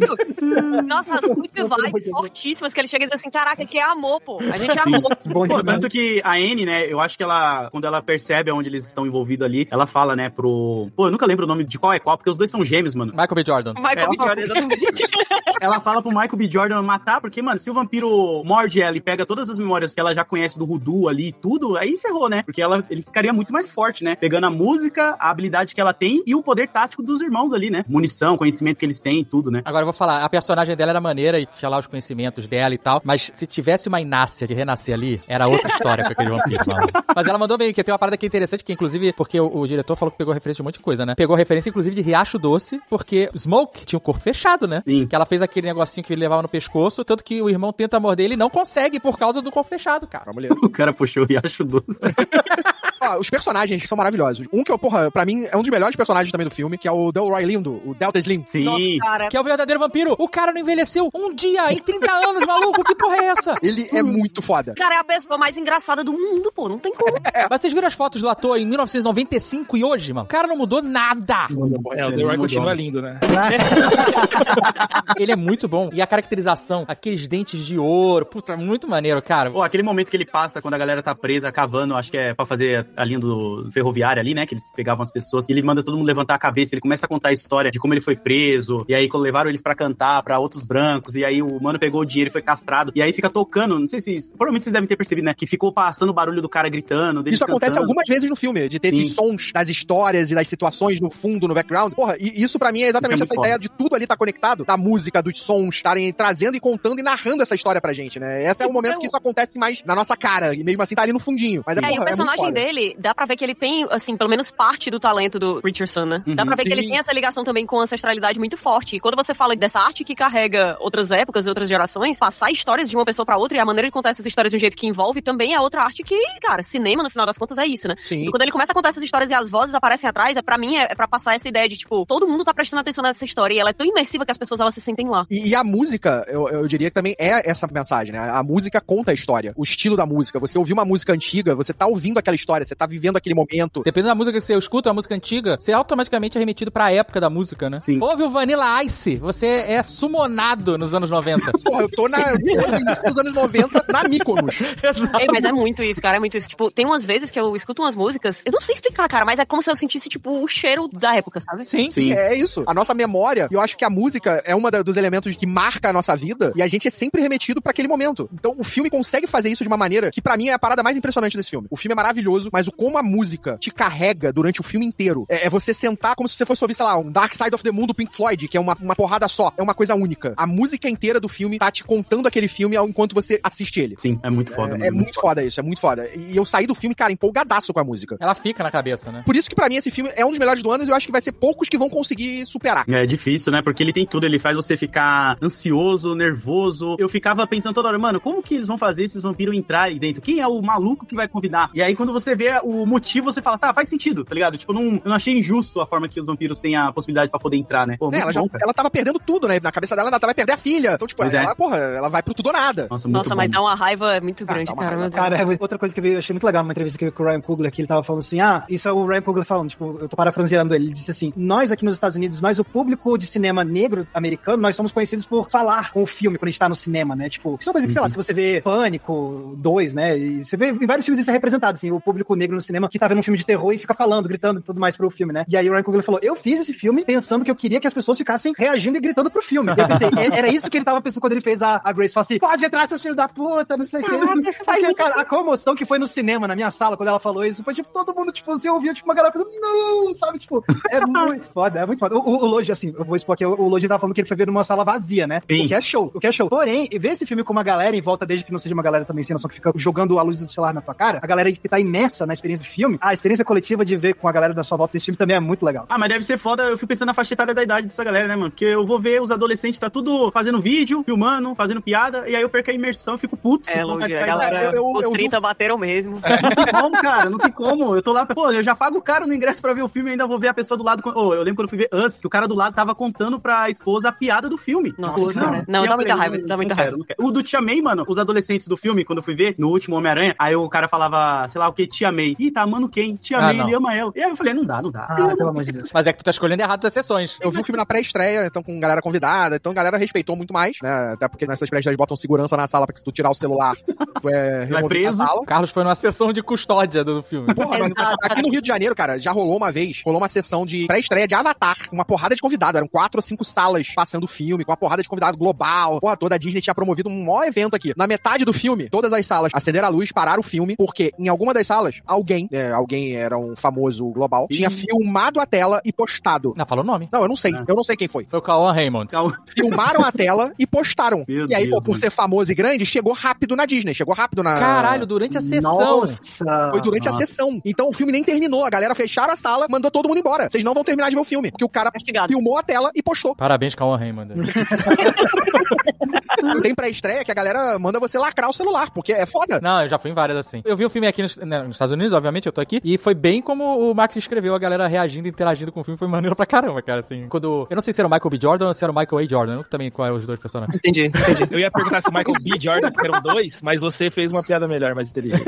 Speaker 4: Nossa, as good vibes fortíssimas, que ele chega e diz assim, caraca, que é amor, pô. A gente é amor.
Speaker 5: Pô, tanto que a Anne, né, eu acho que ela, quando ela percebe onde eles estão envolvidos ali, ela fala, né, pro... Pô, eu nunca lembro o nome de qual é qual, porque os dois são gêmeos, mano.
Speaker 3: Michael B. Jordan.
Speaker 4: Michael B. Jordan, exatamente.
Speaker 5: Ela fala pro Michael B. Jordan matar, porque, mano, se o vampiro morde ela e pega todas as memórias que ela já conhece do voodoo ali e tudo, aí ferrou, né? Porque ele ficaria muito mais forte, né? Pegando a música, a habilidade que ela tem e o poder tático dos irmãos ali, né? Munição, conhecimento que eles têm e tudo, né?
Speaker 3: Agora eu vou falar, a personagem dela era maneira e tinha lá os conhecimentos dela e tal, mas se tivesse uma Inácia de renascer ali, era outra história com aquele vampiro, mano. Mas ela mandou bem, que tem uma parada que é interessante, que inclusive, porque o diretor falou que pegou referência de um monte de coisa, né? Pegou referência, inclusive, de Riacho Doce, porque Smoke tinha um corpo fechado, né?
Speaker 5: Sim.
Speaker 3: Que ela fez aquele negocinho que ele levava no pescoço, tanto que o irmão tenta morder ele e não consegue por causa do corpo fechado, cara.
Speaker 5: O cara puxou o Riacho Doce.
Speaker 2: Os personagens são maravilhosos. Um que eu, pra mim, é um dos melhores personagens também do filme, que é o Delroy Lindo, o Delta Slim.
Speaker 5: Sim.
Speaker 4: Nossa, cara.
Speaker 3: Que é o verdadeiro vampiro. O cara não envelheceu um dia em 30 anos, maluco. Que porra é essa?
Speaker 2: Ele é muito foda.
Speaker 4: Cara, é a pessoa mais engraçada do mundo, pô. Não tem como.
Speaker 3: Mas vocês viram as fotos do ator em 1995 e hoje, mano? O cara não mudou nada.
Speaker 7: O The Roy continua lindo, né?
Speaker 3: Ele é muito bom. E a caracterização, aqueles dentes de ouro, puta, muito maneiro, cara.
Speaker 5: Pô, aquele momento que ele passa quando a galera tá presa, cavando, acho que é pra fazer a linha do ferroviário ali, né? Que eles pegavam as pessoas. E ele manda todo mundo levantar a cabeça. Ele começa a contar a história de como ele foi preso. E aí, quando levaram eles pra cantar pra outros brancos. E aí, o mano pegou o dinheiro e foi castrado. E aí, fica tocando. Não sei se... Provavelmente vocês devem ter percebido, né? Que ficou passando o barulho do cara gritando.
Speaker 2: Isso acontece algumas vezes no filme, de ter esses sons das histórias e das situações no fundo, no background. Porra, e isso pra mim é exatamente essa ideia de tudo ali tá conectado. Da música, dos sons, estarem trazendo e contando e narrando essa história pra gente, né? Esse é o momento que isso acontece mais na nossa cara. E mesmo assim tá ali no fundinho. Mas
Speaker 4: e o personagem dele, dá pra ver que ele tem, assim, pelo menos parte do talento do Richardson, né? Dá pra ver que ele tem essa ligação também com a ancestralidade muito forte. E quando você fala dessa arte que carrega outras épocas e outras gerações, passar histórias de uma pessoa pra outra e a maneira de contar essas histórias de um jeito que envolve também é outra arte que, cara, cinema, no final das contas, é isso, né?
Speaker 2: Sim.
Speaker 4: E quando ele começa a contar essas histórias e as vozes aparecem atrás, pra mim é pra passar essa ideia de, tipo, todo mundo tá prestando atenção nessa história e ela é tão imersiva que as pessoas, elas se sentem lá.
Speaker 2: E a música, eu diria que também é essa mensagem, né? A música conta a história. O estilo da música. Você ouviu uma música antiga, você tá ouvindo aquela história, você tá vivendo aquele momento.
Speaker 3: Dependendo da música que você escuta, uma música antiga, você automaticamente é remetido pra época da música, né?
Speaker 5: Sim.
Speaker 3: Ouve o Vanilla Ice, você é summonado nos anos 90.
Speaker 2: Porra, eu tô no início dos anos 90 na Mykonos.
Speaker 4: Mas é muito isso, cara, é muito isso. Tipo, tem umas vezes que eu escuto escuto umas músicas, eu não sei explicar, cara, mas é como se eu sentisse, tipo, o cheiro da época, sabe?
Speaker 3: Sim.
Speaker 2: É isso. A nossa memória, e eu acho que a música é uma dos elementos que marca a nossa vida, e a gente é sempre remetido pra aquele momento. Então, o filme consegue fazer isso de uma maneira que, pra mim, é a parada mais impressionante desse filme. O filme é maravilhoso, mas o como a música te carrega durante o filme inteiro. É você sentar como se você fosse ouvir, sei lá, um Dark Side of the Moon do Pink Floyd, que é uma porrada só. É uma coisa única. A música inteira do filme tá te contando aquele filme enquanto você assiste ele.
Speaker 5: Sim, é muito foda.
Speaker 2: É muito foda isso, é muito foda. E eu saí do filme, cara, empolgadaço com a música.
Speaker 3: Ela fica na cabeça, né?
Speaker 2: Por isso que pra mim esse filme é um dos melhores do ano e eu acho que vai ser poucos que vão conseguir superar.
Speaker 5: É difícil, né? Porque ele tem tudo, ele faz você ficar ansioso, nervoso. Eu ficava pensando toda hora, mano, como que eles vão fazer esses vampiros entrar aí dentro? Quem é o maluco que vai convidar? E aí quando você vê o motivo, você fala, tá, faz sentido, tá ligado? Tipo, eu não achei injusto a forma que os vampiros têm a possibilidade pra poder entrar, né? Pô,
Speaker 2: ela tava perdendo tudo, né? Na cabeça dela, ela vai perder a filha. Então, tipo, ela vai pro tudo ou nada.
Speaker 4: Nossa, mas dá uma raiva muito grande, cara.
Speaker 6: Cara, outra coisa que eu achei muito legal numa entrevista que eu vi com o Ryan Coogler, que ele tava falando assim, isso é o Ryan Coogler falando, tipo, eu tô parafraseando ele disse assim, nós aqui nos Estados Unidos, o público de cinema negro americano, nós somos conhecidos por falar com o filme quando a gente tá no cinema, né? Tipo, isso é uma coisa que, sei lá, se você vê Pânico 2, né? E você vê em vários filmes isso é representado, assim, o público negro no cinema que tá vendo um filme de terror e fica falando, gritando e tudo mais pro filme, né? E aí o Ryan Coogler falou, eu fiz esse filme pensando que eu queria que as pessoas ficassem reagindo e gritando pro filme. E eu pensei, era isso que ele tava pensando quando ele fez a Grace, falou assim, pode entrar seus filhos da puta, não sei o que.
Speaker 4: Isso faz muito
Speaker 6: a comoção que foi no cinema, na minha sala, quando ela falou isso, foi tipo, todo mundo, tipo, você ouviu, tipo, uma galera falando, não, sabe, tipo, é muito foda, é muito foda. O Lodge, assim, eu vou expor aqui, o Lodge tava falando que ele foi ver numa sala vazia, né? Sim. O que é show. Porém, ver esse filme com uma galera em volta, desde que não seja uma galera também sem noção que fica jogando a luz do celular na tua cara, a galera que tá imersa na experiência do filme, a experiência coletiva de ver com a galera da sua volta desse filme também é muito legal.
Speaker 5: Mas deve ser foda, eu fico pensando na faixa etária da idade dessa galera, né, mano? Porque eu vou ver os adolescentes, tá tudo fazendo vídeo, filmando, fazendo piada, e aí eu perco a imersão, eu fico puto.
Speaker 4: Lodge, a galera, os 30 bateram mesmo.
Speaker 5: Não tem como, cara, não tem como. Eu tô lá, pô, eu já pago caro no ingresso pra ver o filme e ainda vou ver a pessoa do lado. Eu lembro quando eu fui ver Us, que o cara do lado tava contando pra esposa a piada do filme.
Speaker 4: Nossa, tipo, não, dá muita raiva, dá muita raiva.
Speaker 5: O do Tia May, mano, os adolescentes do filme, quando eu fui ver, no último Homem-Aranha, aí o cara falava, sei lá o que, Tia May. Ih, tá amando quem? Tia May, ele ama ela. E aí eu falei, não dá.
Speaker 6: Pelo amor de Deus.
Speaker 3: Mas é que tu tá escolhendo errado as sessões.
Speaker 2: Eu vi o filme na pré-estreia, então com galera convidada, então a galera respeitou muito mais, né? Até porque nessas pré-estreias botam segurança na sala pra que se tu tirar o celular, tu é removido da sala.
Speaker 3: O Carlos foi numa sessão de custódia do filme.
Speaker 2: Porra, mas aqui no Rio de Janeiro, cara, já rolou uma sessão de pré-estreia de Avatar, uma porrada de convidados, eram 4 ou 5 salas passando o filme, com uma porrada de convidado global, porra, toda a Disney tinha promovido um maior evento aqui. Na metade do filme, todas as salas acenderam a luz, pararam o filme, porque em alguma das salas, alguém era um famoso global, tinha filmado a tela e postado.
Speaker 3: Não, falou o nome.
Speaker 2: Não, eu não sei quem foi.
Speaker 3: Foi o Cauã Raymond.
Speaker 2: Filmaram a tela e postaram. E aí, por ser famoso e grande, chegou rápido na Disney,
Speaker 3: Caralho, durante a sessão.
Speaker 6: Nossa.
Speaker 2: Foi durante a sessão. Então o filme nem terminou, a galera fecharam a sala, mandou todo mundo embora. Vocês não vão terminar de ver o filme, porque o cara filmou a tela e postou.
Speaker 3: Parabéns, Cauã Raymond.
Speaker 2: Tem pré-estreia que a galera manda você lacrar o celular, porque é foda.
Speaker 3: Não, eu já fui em várias assim. Eu vi o filme aqui nos Estados Unidos, obviamente, eu tô aqui, e foi bem como o Max escreveu, a galera reagindo, interagindo com o filme, foi maneiro pra caramba, cara, assim. Quando... Eu não sei se era o Michael B. Jordan ou se era o Michael A. Jordan, eu também qual eram os dois personagens.
Speaker 4: Entendi.
Speaker 7: Eu ia perguntar se o Michael B. Jordan, que eram 2, mas você fez uma piada melhor, mais inteligente.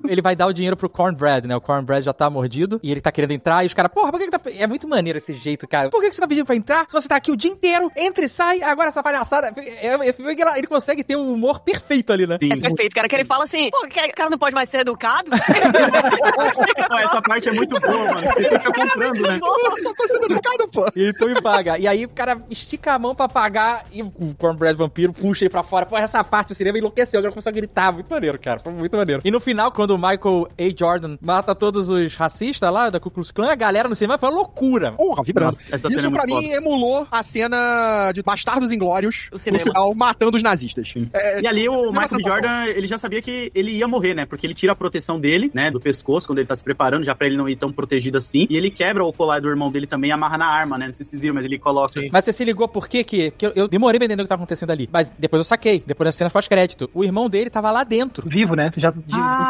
Speaker 3: Ele vai dar o dinheiro pro Cornbread, né? O Cornbread já tá mordido e ele tá querendo entrar e os caras, porra, por que tá... É muito maneiro esse jeito, cara. Por que você tá pedindo pra entrar? Se você tá aqui o dia inteiro, entra e sai, agora essa palhaçada... Ele consegue ter o humor perfeito ali, né?
Speaker 4: É perfeito, cara, que ele fala assim, pô, o cara não pode mais ser educado?
Speaker 5: Essa parte é muito boa, mano. Você fica comprando, né?
Speaker 2: Só tô sendo educado, pô.
Speaker 3: E tu me paga. E aí o cara estica a mão pra pagar e o Cornbread vampiro puxa ele pra fora. Pô, essa parte do cinema enlouqueceu, agora começou a gritar. Muito maneiro, cara. Foi muito maneiro. E no final, quando o Michael A. Jordan mata todos os racistas lá da Ku Klux Klan, a galera no cinema foi uma loucura.
Speaker 2: Porra, vibrando.
Speaker 5: Isso
Speaker 2: pra mim emulou a cena de Bastardos Inglórios no final, matando os nazistas.
Speaker 5: E ali o Michael B. Jordan, ele já sabia que ele ia morrer, né? Porque ele tira a proteção dele, né? Do pescoço, quando ele tá se preparando, já pra ele não ir tão protegido assim. E ele quebra o colar do irmão dele também e amarra na arma, né? Não sei se vocês viram, mas ele coloca...
Speaker 2: Sim.
Speaker 3: Mas você se ligou por quê? Que eu demorei pra entender o que tá acontecendo ali. Mas depois eu saquei. Depois da cena pós-crédito. O irmão dele tava lá dentro.
Speaker 6: Vivo, né? Já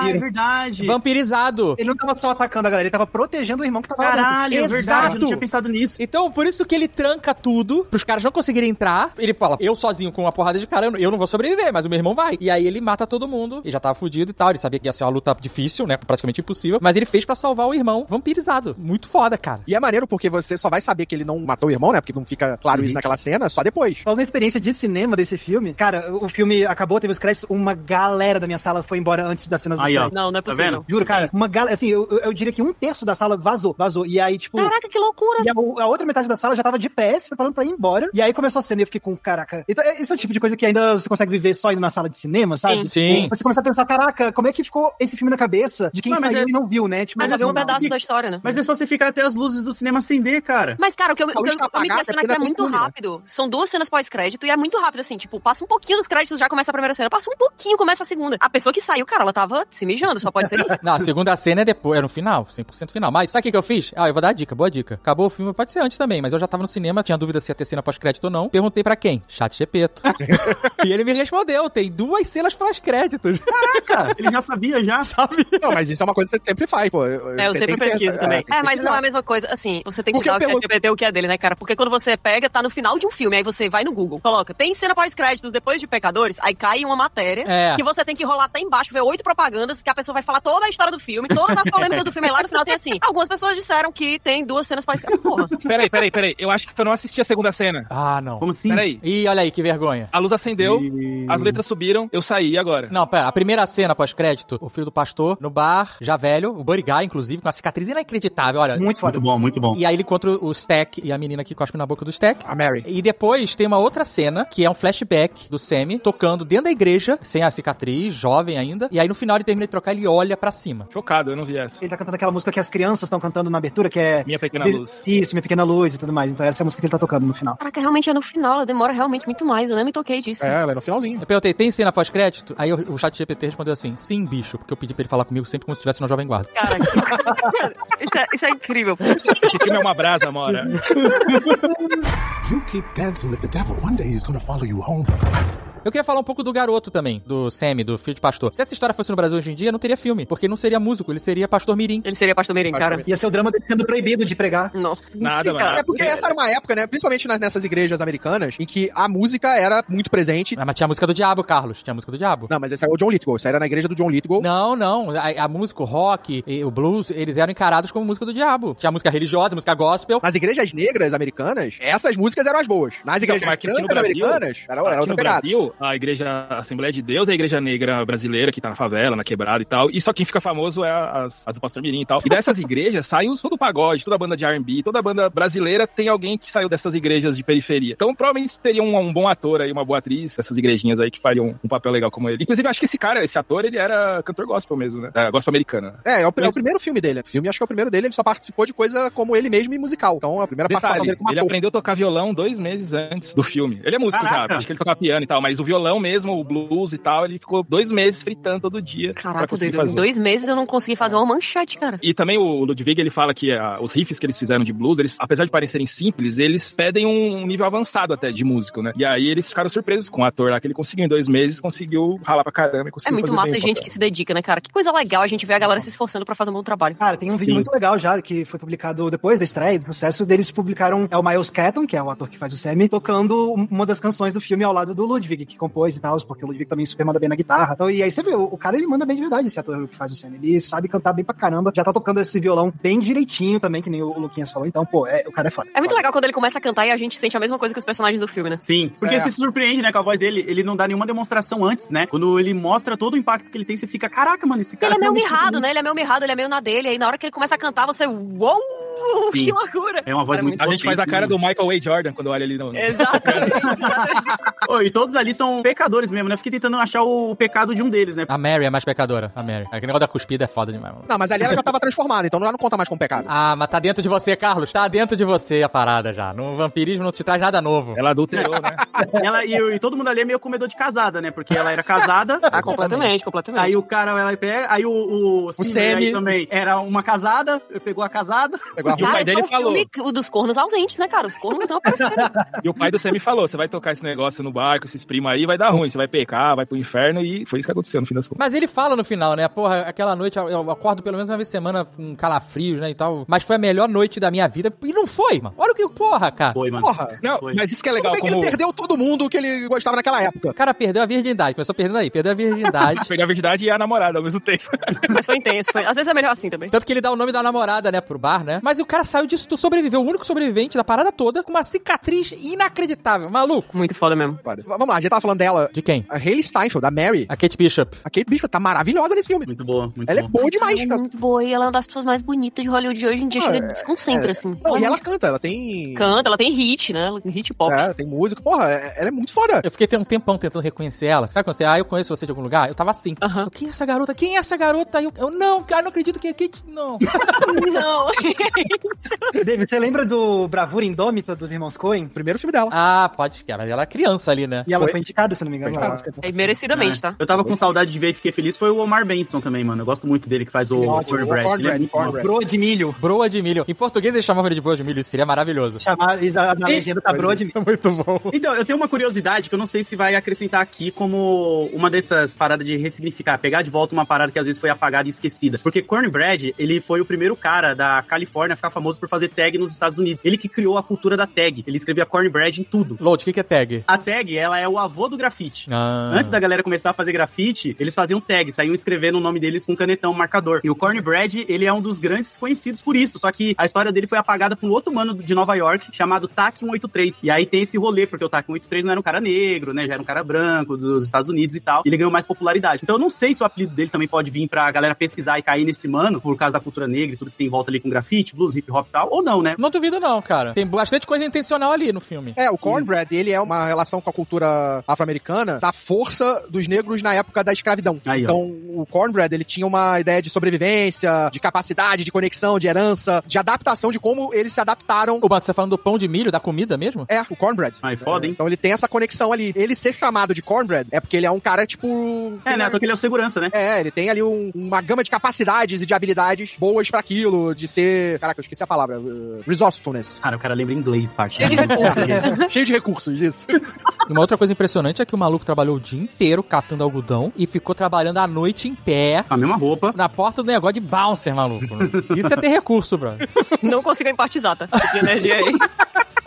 Speaker 5: é verdade.
Speaker 3: Vampirizado.
Speaker 6: Ele não tava só atacando a galera, ele tava protegendo o irmão que tava lá dentro.
Speaker 5: Caralho, é verdade. Eu não tinha pensado nisso.
Speaker 3: Então, por isso que ele tranca tudo, pros caras não conseguirem entrar. Ele fala, eu sozinho com uma porrada de cara, eu não vou sobreviver, mas o meu irmão vai. E aí ele mata todo mundo. Ele já tava fudido e tal. Ele sabia que ia ser uma luta difícil, né? Praticamente impossível. Mas ele fez pra salvar o irmão vampirizado. Muito foda, cara.
Speaker 2: E é maneiro porque você só vai saber que ele não matou o irmão, né? Porque não fica claro isso naquela cena, só depois.
Speaker 6: Falando na experiência de cinema desse filme, cara, o filme acabou, teve os créditos, uma galera da minha sala foi embora antes das cenas dos créditos.
Speaker 4: Não é possível.
Speaker 5: vendo?
Speaker 6: Juro, cara, uma galera, assim, eu diria que 1/3 da sala vazou. E aí, tipo...
Speaker 4: Caraca, que loucura!
Speaker 6: E a outra metade da sala já tava de pé, se preparando pra ir embora. E aí começou a cena e eu fiquei com, caraca... Então, esse é o tipo de coisa que ainda você consegue viver só indo na sala de cinema, sabe?
Speaker 3: Sim.
Speaker 6: Você começa a pensar, caraca, como é que ficou esse filme na cabeça de quem saiu e não viu, né? Tipo,
Speaker 4: Mas eu vi um pedaço
Speaker 5: não.
Speaker 4: da história, né?
Speaker 5: Mas é só você ficar até as luzes do cinema acender, cara.
Speaker 4: Mas, cara, o que eu me
Speaker 2: apagada,
Speaker 4: impressiona é que é muito rápido. São 2 cenas pós-crédito e é muito rápido, assim. Tipo, passa um pouquinho dos créditos, já começa a primeira cena. Passa um pouquinho, começa a segunda. A pessoa que saiu, cara, ela tava se mijando, só pode ser isso.
Speaker 3: Não, a segunda cena é depois, é no final, 100% final. Mas sabe o que eu fiz? Eu vou dar a dica, boa dica. Acabou o filme, pode ser antes também, mas eu já tava no cinema, tinha dúvida se ia ter cena pós-crédito ou não. Perguntei pra quem? ChatGPT. E ele me respondeu, tem 2 cenas pós-créditos.
Speaker 5: Caraca, ele já sabia, já.
Speaker 3: Sabe?
Speaker 2: Não, mas isso é uma coisa que você sempre faz, pô.
Speaker 4: Eu sempre pesquiso também. Mas não é a mesma coisa, assim, você tem que dar o ChatGPT o que é dele, né, cara? Porque quando você pega, tá no final de um filme, aí você vai no Google, coloca, tem cena pós-créditos depois de Pecadores, aí cai uma matéria que você tem que rolar até embaixo, ver 8 propagandas, que a pessoa vai falar toda a história do filme, todas as polêmicas do filme, e lá no final tem assim, algumas pessoas disseram que tem 2 cenas pós-créditos. Porra.
Speaker 7: Peraí. Eu acho que eu não assisti a segunda cena.
Speaker 3: Ah, não.
Speaker 5: Como assim?
Speaker 7: Peraí.
Speaker 3: Ih, olha aí, que vergonha.
Speaker 7: A luz acendeu, as letras subiram, eu saí agora.
Speaker 3: Não, pera, a primeira cena pós-crédito, o filho do pastor, no bar, já velho, o Buddy Guy, inclusive, com uma cicatriz inacreditável, olha.
Speaker 6: Muito foda.
Speaker 5: Muito bom.
Speaker 3: E aí ele encontra o Stack e a menina que cospe na boca do Stack.
Speaker 2: A Mary.
Speaker 3: E depois tem uma outra cena, que é um flashback do Sammy, tocando dentro da igreja, sem a cicatriz, jovem ainda. E aí no final ele termina de trocar, ele olha pra cima.
Speaker 7: Chocado, eu não vi essa.
Speaker 6: Ele tá cantando aquela música que as crianças estão cantando na abertura, que é...
Speaker 7: Minha Pequena Luz.
Speaker 6: Isso, Minha Pequena Luz e tudo mais. Então essa é a música que ele tá tocando no final.
Speaker 4: Caraca, realmente é no final, ela demora realmente muito mais, eu nem me toquei disso.
Speaker 2: É, ela é no finalzinho.
Speaker 3: Eu perguntei, tem cena pós-crédito? Aí o ChatGPT respondeu assim, sim, bicho, porque eu pedi pra ele falar comigo sempre como se estivesse no Jovem Guarda.
Speaker 4: Cara, isso é incrível.
Speaker 7: Esse filme é uma brasa, Mora.
Speaker 8: You keep dancing with the devil. One day he's gonna follow you home.
Speaker 3: Eu queria falar um pouco do garoto também, do Sammy, do filho de pastor. Se essa história fosse no Brasil hoje em dia, não teria filme, porque ele não seria músico, ele seria pastor mirim.
Speaker 4: Ele seria pastor mirim, cara.
Speaker 6: Ia ser o drama dele sendo proibido de pregar.
Speaker 4: Nossa.
Speaker 7: Nada,
Speaker 4: cara.
Speaker 2: É porque essa era uma época, né, principalmente nessas igrejas americanas, em que a música era muito presente.
Speaker 3: Ah, mas tinha a música do diabo, Carlos, tinha a música do diabo.
Speaker 2: Não, mas esse é o John Lithgow, isso era na igreja do John Lithgow.
Speaker 3: Não, a música, o rock e o blues, eles eram encarados como música do diabo. Tinha música religiosa, música gospel.
Speaker 2: Nas igrejas negras americanas, essas músicas eram as boas. Nas igrejas brancas americanas, era outra pegada.
Speaker 7: Brasil, a igreja Assembleia de Deus é a igreja negra brasileira que tá na favela, na quebrada e tal. E só quem fica famoso é as do Pastor Mirim e tal. E dessas igrejas saem todo o pagode, toda a banda de R&B, toda a banda brasileira tem alguém que saiu dessas igrejas de periferia. Então provavelmente teria um bom ator aí, uma boa atriz, essas igrejinhas aí que fariam um papel legal como ele. Inclusive, acho que esse ator, ele era cantor gospel mesmo, né? Gospel americana.
Speaker 2: É o primeiro filme dele. O filme, acho que é o primeiro dele, ele só participou de coisa como ele mesmo e musical. Então, a primeira participação dele como ator.
Speaker 7: Ele aprendeu a tocar violão 2 meses antes do filme. Ele é músico já, acho que ele tocava piano e tal, mas o violão mesmo, o blues e tal, ele ficou 2 meses fritando todo dia.
Speaker 4: Caraca, em 2 meses eu não consegui fazer uma manchete, cara.
Speaker 7: E também o Ludwig, ele fala que os riffs que eles fizeram de blues, eles, apesar de parecerem simples, eles pedem um nível avançado até de músico, né? E aí eles ficaram surpresos com o ator lá, que ele conseguiu em 2 meses, conseguiu ralar pra caramba e conseguiu
Speaker 4: fazer. É muito massa a gente que se dedica, né, cara? Que coisa legal a gente ver a galera se esforçando pra fazer um bom trabalho.
Speaker 6: Cara, tem um vídeo muito legal já, que foi publicado depois da estreia, do sucesso deles, publicaram o Miles Caton, que é o ator que faz o Sammy, tocando uma das canções do filme ao lado do Ludwig, que compôs e tal, porque o Ludwig também super manda bem na guitarra. Então, e aí você vê, o cara, ele manda bem de verdade, esse ator que faz o Sammy. Ele sabe cantar bem pra caramba, já tá tocando esse violão bem direitinho também, que nem o Luquinhas falou. Então, pô, o cara é foda.
Speaker 4: É muito legal quando ele começa a cantar e a gente sente a mesma coisa que os personagens do filme, né?
Speaker 5: Sim, porque você se surpreende, né, com a voz dele. Ele não dá nenhuma demonstração antes, né? Quando ele mostra todo o impacto que ele tem, você fica, caraca, mano, esse cara...
Speaker 4: Ele é meio mirrado, né? Ele é meio mirrado, ele é meio na dele. Aí na hora que ele começa a cantar, você... Uou! Que loucura!
Speaker 5: É uma voz muito
Speaker 7: A gente faz a cara do Michael A. Jordan quando olha ali no...
Speaker 4: Exatamente.
Speaker 5: E todos ali são pecadores mesmo, né? Fiquei tentando achar o pecado de um deles, né?
Speaker 3: A Mary é mais pecadora, a Mary. Aquele negócio da cuspida é foda demais, mano.
Speaker 2: Não, mas ali ela já tava transformada, então não conta mais com pecado.
Speaker 3: Ah, mas tá dentro de você, Carlos. Tá dentro de você a parada já. No vampirismo não te traz nada novo.
Speaker 7: Ela adulterou, né?
Speaker 5: Ela e todo mundo ali é meio comedor de casada, né? Porque ela era casada.
Speaker 4: Completamente.
Speaker 5: Aí o cara, ela pega... Aí o
Speaker 2: Sammy
Speaker 5: também era uma casada, pegou a casada.
Speaker 2: Pegou a
Speaker 7: E o pai dele falou...
Speaker 4: O dos cornos ausentes, né, cara? Os cornos não apareceram.
Speaker 7: E o pai do Sammy falou, você vai tocar esse negócio no barco, esses primos aí, vai dar ruim, você vai pecar, vai pro inferno, e foi isso que aconteceu no fim das contas.
Speaker 3: Mas ele fala no final, né? Porra, aquela noite eu acordo pelo menos uma vez por semana com calafrios, né, e tal. Mas foi a melhor noite da minha vida. E não foi, mano. Olha o que porra, cara.
Speaker 5: Foi, mano.
Speaker 2: Porra.
Speaker 7: Não,
Speaker 5: Foi.
Speaker 7: mas isso que é legal,
Speaker 2: Como é que
Speaker 7: como...
Speaker 2: ele perdeu todo mundo que ele gostava naquela época?
Speaker 3: O cara perdeu a virgindade. Começou perdendo aí. Perdeu a virgindade.
Speaker 7: Pegar a verdade e a namorada ao mesmo tempo.
Speaker 4: Mas foi intenso. Às vezes é melhor assim também.
Speaker 3: Tanto que ele dá o nome da namorada, né, pro bar, né? Mas o cara saiu disso, sobreviveu. O único sobrevivente da parada toda com uma cicatriz inacreditável. Maluco.
Speaker 4: Muito foda mesmo.
Speaker 2: Vamos lá, a gente tava falando dela.
Speaker 3: De quem?
Speaker 2: A Hailey Steinfeld, da Mary.
Speaker 3: A Kate Bishop.
Speaker 2: A Kate Bishop tá maravilhosa nesse filme.
Speaker 5: Muito boa, muito
Speaker 2: Ela é
Speaker 5: boa.
Speaker 2: boa demais,
Speaker 4: Ela é
Speaker 2: cara.
Speaker 4: muito boa e ela é uma das pessoas mais bonitas de Hollywood de hoje em dia. Chega e desconcentra, assim.
Speaker 2: Não, e ela canta, ela tem...
Speaker 4: Canta, ela tem hit, né? Ela tem hit pop.
Speaker 2: Tem música. Porra, ela é muito foda.
Speaker 3: Eu fiquei um tempão tentando reconhecer ela. Sabe quando você, eu conheço você de algum lugar? Eu tava assim.
Speaker 4: Aham.
Speaker 3: Quem é essa garota? Quem é essa garota? Aí eu não, cara, não acredito que é Kate. Não.
Speaker 4: Não.
Speaker 6: David, você lembra do Bravura Indômita dos irmãos Coen?
Speaker 2: Primeiro filme dela.
Speaker 3: Ah, pode ficar. Mas ela é criança ali, né?
Speaker 6: E ela foi indicada, se não me engano.
Speaker 2: Foi indicada.
Speaker 4: É merecidamente, tá?
Speaker 5: Eu tava com saudade de ver e fiquei feliz, foi o Omar Benson também, mano. Eu gosto muito dele, que faz o
Speaker 6: Ótimo,
Speaker 5: Cornbread. Ele é muito bom.
Speaker 2: Cornbread.
Speaker 6: Broa de milho.
Speaker 3: Broa de milho. Em português eles chamavam ele de broa de milho. Isso seria maravilhoso.
Speaker 6: Na legenda tá broa de milho.
Speaker 3: Muito bom.
Speaker 5: Então, eu tenho uma curiosidade que eu não sei se vai acrescentar aqui como uma dessas paradas de ressignificar, pegar de volta uma parada que às vezes foi apagada e esquecida. Porque Cornbread, ele foi o primeiro cara da Califórnia a ficar famoso por fazer tag nos Estados Unidos. Ele que criou a cultura da tag. Ele escrevia Cornbread em tudo.
Speaker 3: Load, o que é tag?
Speaker 5: A tag, ela é o avô do grafite.
Speaker 3: Ah.
Speaker 5: Antes da galera começar a fazer grafite, eles faziam tag, saíam escrevendo o nome deles com canetão, marcador. E o Cornbread, ele é um dos grandes conhecidos por isso, só que a história dele foi apagada por um outro mano de Nova York, chamado TAC 183. E aí tem esse rolê, porque o TAC 183 não era um cara negro, né, já era um cara branco dos Estados Unidos e tal, e ele ganhou mais popularidade. Então eu não sei se o apelido dele também pode vir pra galera pesquisar e cair nesse mano, por causa da cultura negra e tudo que tem em volta ali com grafite, blues, hip hop e tal, ou não, né?
Speaker 3: Não duvido não, cara. Tem bastante coisa intencional ali no filme.
Speaker 2: O Cornbread, ele é uma relação com a cultura afro-americana da força dos negros na época da escravidão.
Speaker 5: Aí,
Speaker 2: então, o Cornbread, ele tinha uma ideia de sobrevivência, de capacidade, de conexão, de herança, de adaptação, de como eles se adaptaram.
Speaker 3: Você tá falando do pão de milho, da comida mesmo?
Speaker 2: O Cornbread.
Speaker 5: Ai, foda, hein?
Speaker 2: Então ele tem essa conexão ali. Ele ser chamado de Cornbread é porque ele é um cara, tipo...
Speaker 5: né? Porque ele é o segurança, né?
Speaker 2: Ele tem ali uma gama de capacidades e de habilidades boas pra aquilo, de ser... Caraca, eu esqueci a palavra. Resourcefulness.
Speaker 5: Cara, o cara lembra inglês, parte.
Speaker 4: Cheio de recursos.
Speaker 2: Cheio de recursos, isso.
Speaker 3: E uma outra coisa impressionante é que o maluco trabalhou o dia inteiro catando algodão e ficou trabalhando à noite em pé.
Speaker 5: A mesma roupa.
Speaker 3: Na porta do negócio de bouncer, maluco. Isso é ter recurso, brother.
Speaker 4: Não consigo empatizar, tá? De energia aí.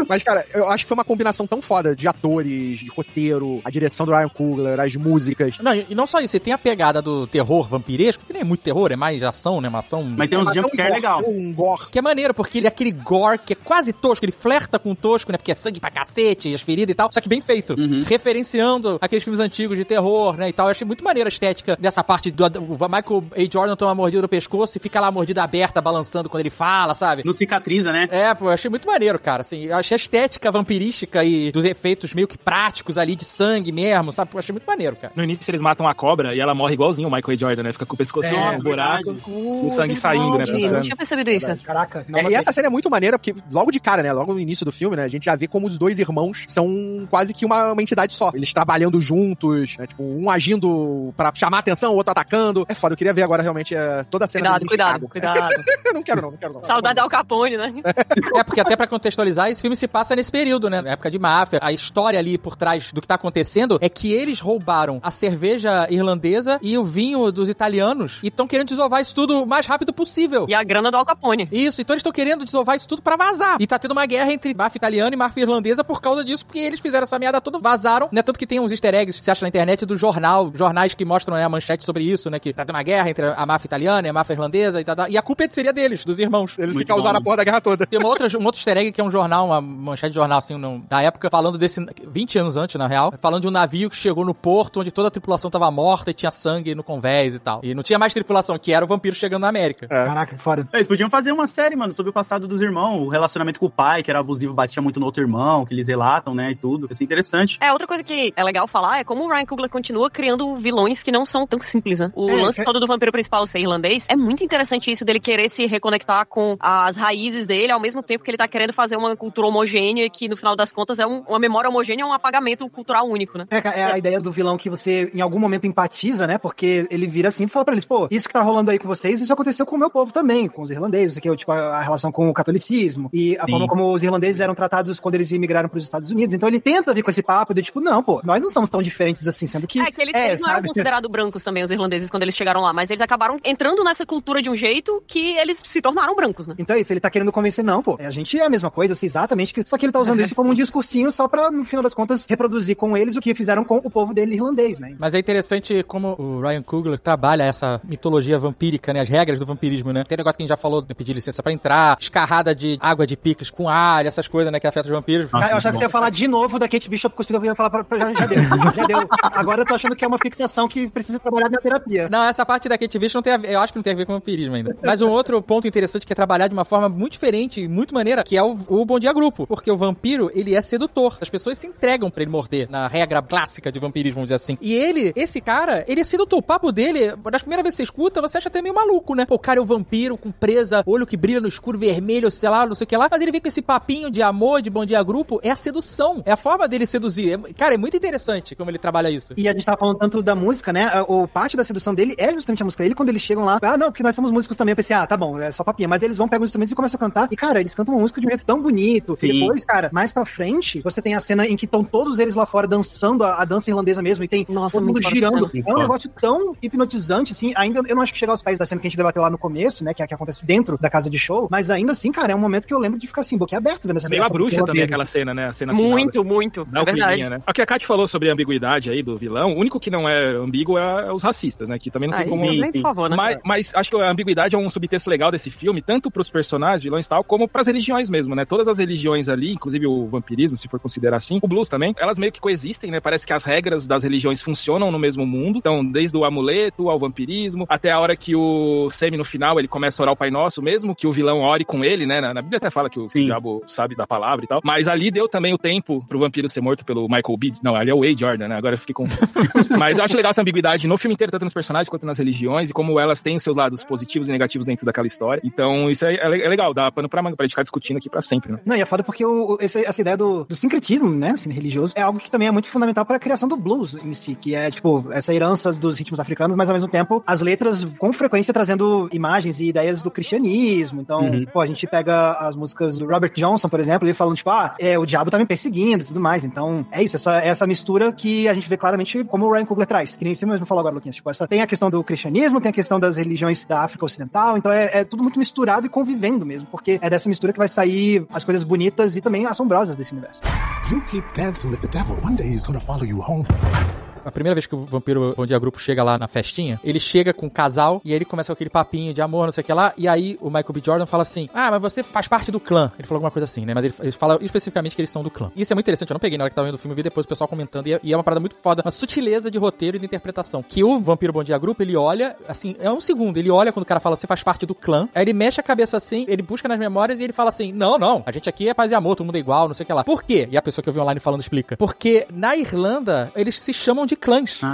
Speaker 2: Mas, cara, eu acho que foi uma combinação tão foda de atores, de roteiro, a direção do Ryan Coogler, as músicas.
Speaker 3: Não, e não só isso, você tem a pegada do terror vampiresco, que nem é muito terror, é mais ação, né? Uma ação.
Speaker 5: Mas tem uns jumpscare legal.
Speaker 2: Um gore.
Speaker 3: Que é maneiro, porque ele é aquele gore que é quase tosco, ele flerta com o tosco, né? Porque é sangue pra cacete, as feridas e tal, só que bem feito. Referenciando aqueles filmes antigos de terror, né? E tal. Eu achei muito maneiro a estética dessa parte do Michael A. Jordan toma uma mordida no pescoço e fica lá a mordida aberta, balançando quando ele fala, sabe?
Speaker 5: Não cicatriza, né?
Speaker 3: Pô, eu achei muito maneiro, cara. Assim, eu achei a estética vampirística e dos efeitos meio que práticos ali de sangue mesmo, sabe? Eu achei muito maneiro, cara.
Speaker 7: No início eles matam a cobra e ela morre igualzinho o Michael A. Jordan, né? Fica com o pescoço nos buracos, o sangue saindo, né?
Speaker 4: Não tinha percebido isso.
Speaker 6: Caraca.
Speaker 2: E essa cena é muito maneira, porque logo de cara, né? Logo no início do filme, né? A gente já vê como os dois irmãos são quase que uma entidade só. Eles trabalhando juntos, né? Tipo, um agindo pra chamar atenção, o outro atacando. É foda, eu queria ver agora realmente toda a cena
Speaker 4: Cuidado.
Speaker 2: Não quero não.
Speaker 4: Saudade da Al Capone, né?
Speaker 3: Porque até pra contextualizar, esse filme se passa nesse período, né? Na época de máfia. A história ali por trás do que tá acontecendo é que eles roubaram a cerveja irlandesa e o vinho dos italianos e estão querendo desovar isso tudo o mais rápido possível.
Speaker 4: E a grana do Al Capone.
Speaker 3: Isso, então eles estão querendo desovar isso tudo pra vazar. E tá tendo uma guerra entre máfia italiana e máfia irlandesa por causa disso, porque eles fizeram essa merda toda, vazaram, né? Tanto que tem uns easter eggs que você acha na internet do jornais que mostram, né, a manchete sobre isso, né? Que tá tendo uma guerra entre a máfia italiana e a máfia irlandesa e tal. E a culpa seria deles, dos irmãos.
Speaker 2: Eles que causaram a porra da guerra toda.
Speaker 3: Tem um outro easter egg que é um jornal, uma manchete de jornal, assim, da época, falando desse... 20 anos antes, na real, falando de um navio que chegou no porto onde toda a tripulação tava morta e tinha sangue no convés e tal. E não tinha mais tripulação, que era o vampiro chegando na América.
Speaker 6: Caraca, que foda.
Speaker 5: Eles podiam fazer uma série, mano, sobre o passado dos irmãos, o relacionamento com o pai, que era abusivo, batia muito no outro irmão, que eles relatam, né, e tudo. Isso é interessante.
Speaker 4: Outra coisa que é legal falar é como o Ryan Coogler continua criando vilões que não são tão simples, né? O lance todo do vampiro principal ser irlandês, é muito interessante isso dele querer se reconectar com as raízes dele, ao mesmo tempo que ele tá querendo fazer uma cultura homogênea, que no final das contas é uma memória homogênea, é um apagamento cultural único, né?
Speaker 6: É a ideia do vilão que você, em algum momento, empatiza, né? Porque ele vira assim e fala pra eles, pô, isso que tá rolando aí com vocês, isso aconteceu com o meu povo também, com os irlandeses, que é tipo a relação com o catolicismo, e a forma como os irlandeses eram tratados quando eles imigraram pros Estados Unidos. Então ele tenta vir com esse papo de tipo, não, pô, nós não somos tão diferentes assim, sendo que...
Speaker 4: que eles não eram considerados brancos também, os irlandeses, quando eles chegaram lá, mas eles acabaram entrando nessa cultura de um jeito que eles se tornaram brancos, né?
Speaker 6: Então é isso, ele tá querendo convencer, não, pô, a gente é a mesma coisa, eu sei exatamente política, só que ele tá usando isso como um discursinho só pra, no final das contas, reproduzir com eles o que fizeram com o povo dele irlandês, né?
Speaker 3: Mas é interessante como o Ryan Coogler trabalha essa mitologia vampírica, né? As regras do vampirismo, né? Tem um negócio que a gente já falou de pedir licença pra entrar, escarrada de água de picles com ar, essas coisas, né? Que afetam os vampiros.
Speaker 6: Eu achava que você ia falar de novo da Kate Bishop cuspindo, eu ia falar já deu, já deu. Agora eu tô achando que é uma fixação que precisa trabalhar na terapia.
Speaker 3: Não, essa parte da Kate Bishop não tem a ver, eu acho que não tem a ver com vampirismo ainda. Mas um outro ponto interessante que é trabalhar de uma forma muito diferente, muito maneira, que é o Bom Dia Grupo. Porque o vampiro, ele é sedutor. As pessoas se entregam pra ele morder, na regra clássica de vampirismo, vamos dizer assim. E esse cara, ele é sedutor. O papo dele, nas primeiras vezes que você escuta, você acha até meio maluco, né? Pô, o cara é um vampiro com presa, olho que brilha no escuro vermelho, sei lá, não sei o que lá. Mas ele vem com esse papinho de amor, de Bom Dia Grupo, é a sedução. É a forma dele seduzir. Cara, é muito interessante como ele trabalha isso.
Speaker 6: E a gente tava falando tanto da música, né? O parte da sedução dele é justamente a música. Ele, quando eles chegam lá, não, porque nós somos músicos também. Eu pensei, tá bom, é só papinha. Mas eles vão, pegam os instrumentos e começam a cantar. E, cara, eles cantam uma música de um jeito tão bonito. Sim. E depois, cara, mais pra frente, você tem a cena em que estão todos eles lá fora dançando a dança irlandesa mesmo. E tem todo mundo girando. É um negócio tão hipnotizante, assim. Ainda, eu não acho que chega aos pés da cena que a gente debateu lá no começo, né? Que é que acontece dentro da casa de show. Mas ainda assim, cara, é um momento que eu lembro de ficar assim, boquiaberto vendo essa cena.
Speaker 7: Meio a bruxa também, aquela cena, né? A cena
Speaker 4: muito,
Speaker 7: final,
Speaker 4: muito. É verdade.
Speaker 7: Né? O que a Kátia falou sobre a ambiguidade aí do vilão, o único que não é ambíguo é os racistas, né? Que também não tem como...
Speaker 4: Por favor, né?
Speaker 7: Mas acho que a ambiguidade é um subtexto legal desse filme, tanto pros personagens, vilões e tal, como pras religiões mesmo, né? Todas as religiões ali, inclusive o vampirismo, se for considerar assim, o blues também, elas meio que coexistem, né? Parece que as regras das religiões funcionam no mesmo mundo. Então, desde o amuleto ao vampirismo, até a hora que o Sammy, no final, ele começa a orar o Pai Nosso, mesmo que o vilão ore com ele, né? Na Bíblia até fala que o diabo sabe da palavra e tal. Mas ali deu também o tempo pro vampiro ser morto pelo Michael B. Não, ali é o Wade Jordan, né? Agora eu fiquei com... Mas eu acho legal essa ambiguidade no filme inteiro, tanto nos personagens quanto nas religiões, e como elas têm os seus lados positivos e negativos dentro daquela história. Então, isso é legal, dá pano pra manga pra gente ficar discutindo aqui pra sempre, né?
Speaker 6: Não, e é foda porque essa ideia do sincretismo, né, assim, religioso, é algo que também é muito fundamental pra criação do blues em si, que é, tipo, essa herança dos ritmos africanos, mas ao mesmo tempo, as letras com frequência trazendo imagens e ideias do cristianismo. Então, pô, a gente pega as músicas do Robert Johnson, por exemplo, ele falando, tipo, o diabo tá me perseguindo e tudo mais. Então, é isso, essa mistura que a gente vê claramente como o Ryan Coogler traz, que nem você mesmo falou agora, Luquinhas, tipo, tem a questão do cristianismo, tem a questão das religiões da África Ocidental, então é tudo muito misturado e convivendo mesmo, porque é dessa mistura que vai sair as coisas bonitas e também assombrosas desse universo.
Speaker 8: You keep dancing with the devil, one day he's gonna follow you home.
Speaker 3: A primeira vez que o vampiro Bom Dia Grupo chega lá na festinha, ele chega com um casal e aí ele começa com aquele papinho de amor, não sei o que lá, e aí o Michael B. Jordan fala assim, mas você faz parte do clã. Ele falou alguma coisa assim, né? Mas ele fala especificamente que eles são do clã. E isso é muito interessante, eu não peguei na hora que tava vendo o filme, eu vi depois o pessoal comentando, e é uma parada muito foda, uma sutileza de roteiro e de interpretação. Que o vampiro Bom Dia Grupo, ele olha, assim, é um segundo, ele olha quando o cara fala, você faz parte do clã, aí ele mexe a cabeça assim, ele busca nas memórias e ele fala assim, não, a gente aqui é paz e amor, todo mundo é igual, não sei o que lá. Por quê? E a pessoa que eu vi online falando explica. Porque na Irlanda, eles se chamam de clãs. E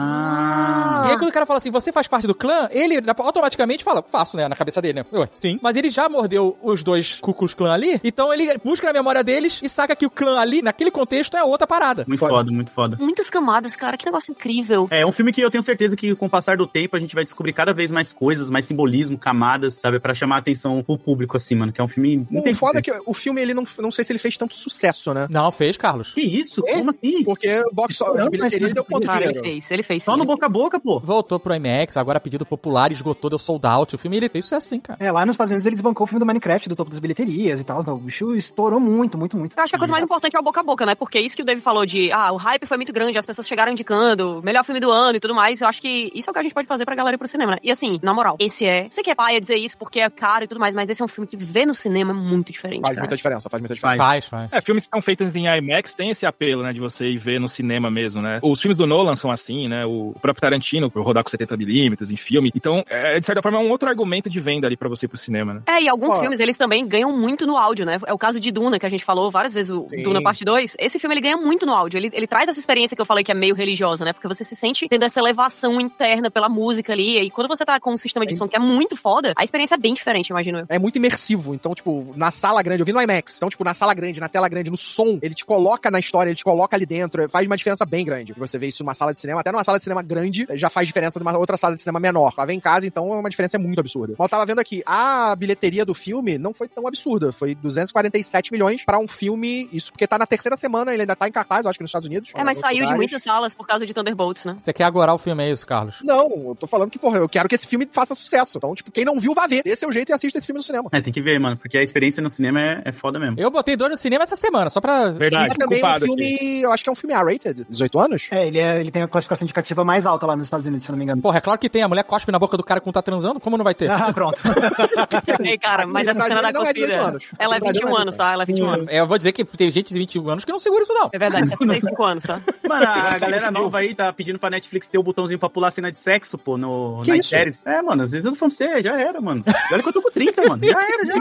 Speaker 3: aí quando o cara fala assim, você faz parte do clã, ele automaticamente fala, faço, né, na cabeça dele, né? Ué, sim. Mas ele já mordeu os dois Ku Klux Klan ali, então ele busca na memória deles e saca que o clã ali, naquele contexto, é outra parada.
Speaker 5: Muito foda, muito foda.
Speaker 4: Muitas camadas, cara, que negócio incrível.
Speaker 5: É um filme que eu tenho certeza que com o passar do tempo a gente vai descobrir cada vez mais coisas, mais simbolismo, camadas, sabe, pra chamar a atenção pro público assim, mano, que é um filme...
Speaker 2: O foda é que o filme, ele não sei se ele fez tanto sucesso, né?
Speaker 3: Não, fez, Carlos.
Speaker 5: Que isso? Como assim?
Speaker 2: Porque o box office, bilheteria, ele deu quanto dinheiro?
Speaker 4: Ele fez.
Speaker 5: Só no boca a boca, pô.
Speaker 3: Voltou pro IMAX, agora pedido popular, esgotou, deu sold out. O filme, ele fez isso assim, cara.
Speaker 6: Lá nos Estados Unidos eles bancou o filme do Minecraft, do topo das bilheterias e tal. Então, o bicho estourou muito, muito, muito.
Speaker 4: Eu acho que a coisa mais importante é o boca a boca, né? Porque isso que o Dave falou de, o hype foi muito grande, as pessoas chegaram indicando, melhor filme do ano e tudo mais. Eu acho que isso é o que a gente pode fazer pra galera ir pro cinema, né? E assim, na moral, sei que é paia dizer isso porque é caro e tudo mais, mas esse é um filme que ver no cinema é muito diferente,
Speaker 2: Faz muita diferença, faz muita diferença.
Speaker 3: Faz.
Speaker 7: Filmes que são feitos em IMAX tem esse apelo, né, de você ir ver no cinema mesmo, né? Os filmes do Nolan são assim, né? O próprio Tarantino, por rodar com 70mm em filme. Então, de certa forma, é um outro argumento de venda ali pra você ir pro cinema, né?
Speaker 4: E alguns filmes, eles também ganham muito no áudio, né? É o caso de Duna, que a gente falou várias vezes, o Duna Parte 2. Esse filme, ele ganha muito no áudio. Ele traz essa experiência que eu falei que é meio religiosa, né? Porque você se sente tendo essa elevação interna pela música ali. E quando você tá com um sistema de som que é muito foda, a experiência é bem diferente, imagino eu.
Speaker 2: É muito imersivo. Então, tipo, na sala grande, eu vi no IMAX. Então, tipo, na sala grande, na tela grande, no som, ele te coloca na história, ele te coloca ali dentro. Faz uma diferença bem grande. Você vê isso numa sala sala de cinema, até numa sala de cinema grande, já faz diferença de uma outra sala de cinema menor. Ela vem em casa, então uma diferença muito absurda. Mas eu tava vendo aqui, a bilheteria do filme não foi tão absurda, foi 247 milhões pra um filme, isso porque tá na terceira semana, ele ainda tá em cartaz, eu acho que nos Estados Unidos.
Speaker 4: Mas saiu de muitas salas por causa de Thunderbolts, né?
Speaker 3: Você quer agorar o filme, é isso, Carlos?
Speaker 2: Não, eu tô falando que, porra, eu quero que esse filme faça sucesso. Então, tipo, quem não viu, vai ver. Esse é o jeito e assista esse filme no cinema.
Speaker 5: Tem que ver, mano, porque a experiência no cinema é foda mesmo.
Speaker 3: Eu botei 2 no cinema essa semana, só pra...
Speaker 7: Verdade,
Speaker 2: E também um filme, eu acho que é um filme R-rated, 18 anos.
Speaker 6: Ele tem a classificação indicativa mais alta lá nos Estados Unidos, se eu não me engano.
Speaker 3: Porra, é claro que tem. A mulher cospe na boca do cara quando tá transando, como não vai ter?
Speaker 6: Ah, pronto.
Speaker 4: Ei, cara, mas essa cena da cuspida, ela é 21 anos, tá? Ela é 21 anos.
Speaker 3: Eu vou dizer que tem gente de 21 anos que não segura isso, não.
Speaker 4: É verdade, 65 anos, tá?
Speaker 5: Mano, a galera nova aí tá pedindo pra Netflix ter o botãozinho pra pular cena de sexo, pô, nas séries. Mano, às vezes eu tô falando pra você, já era, mano. Olha que eu tô com 30, mano. Já era, já.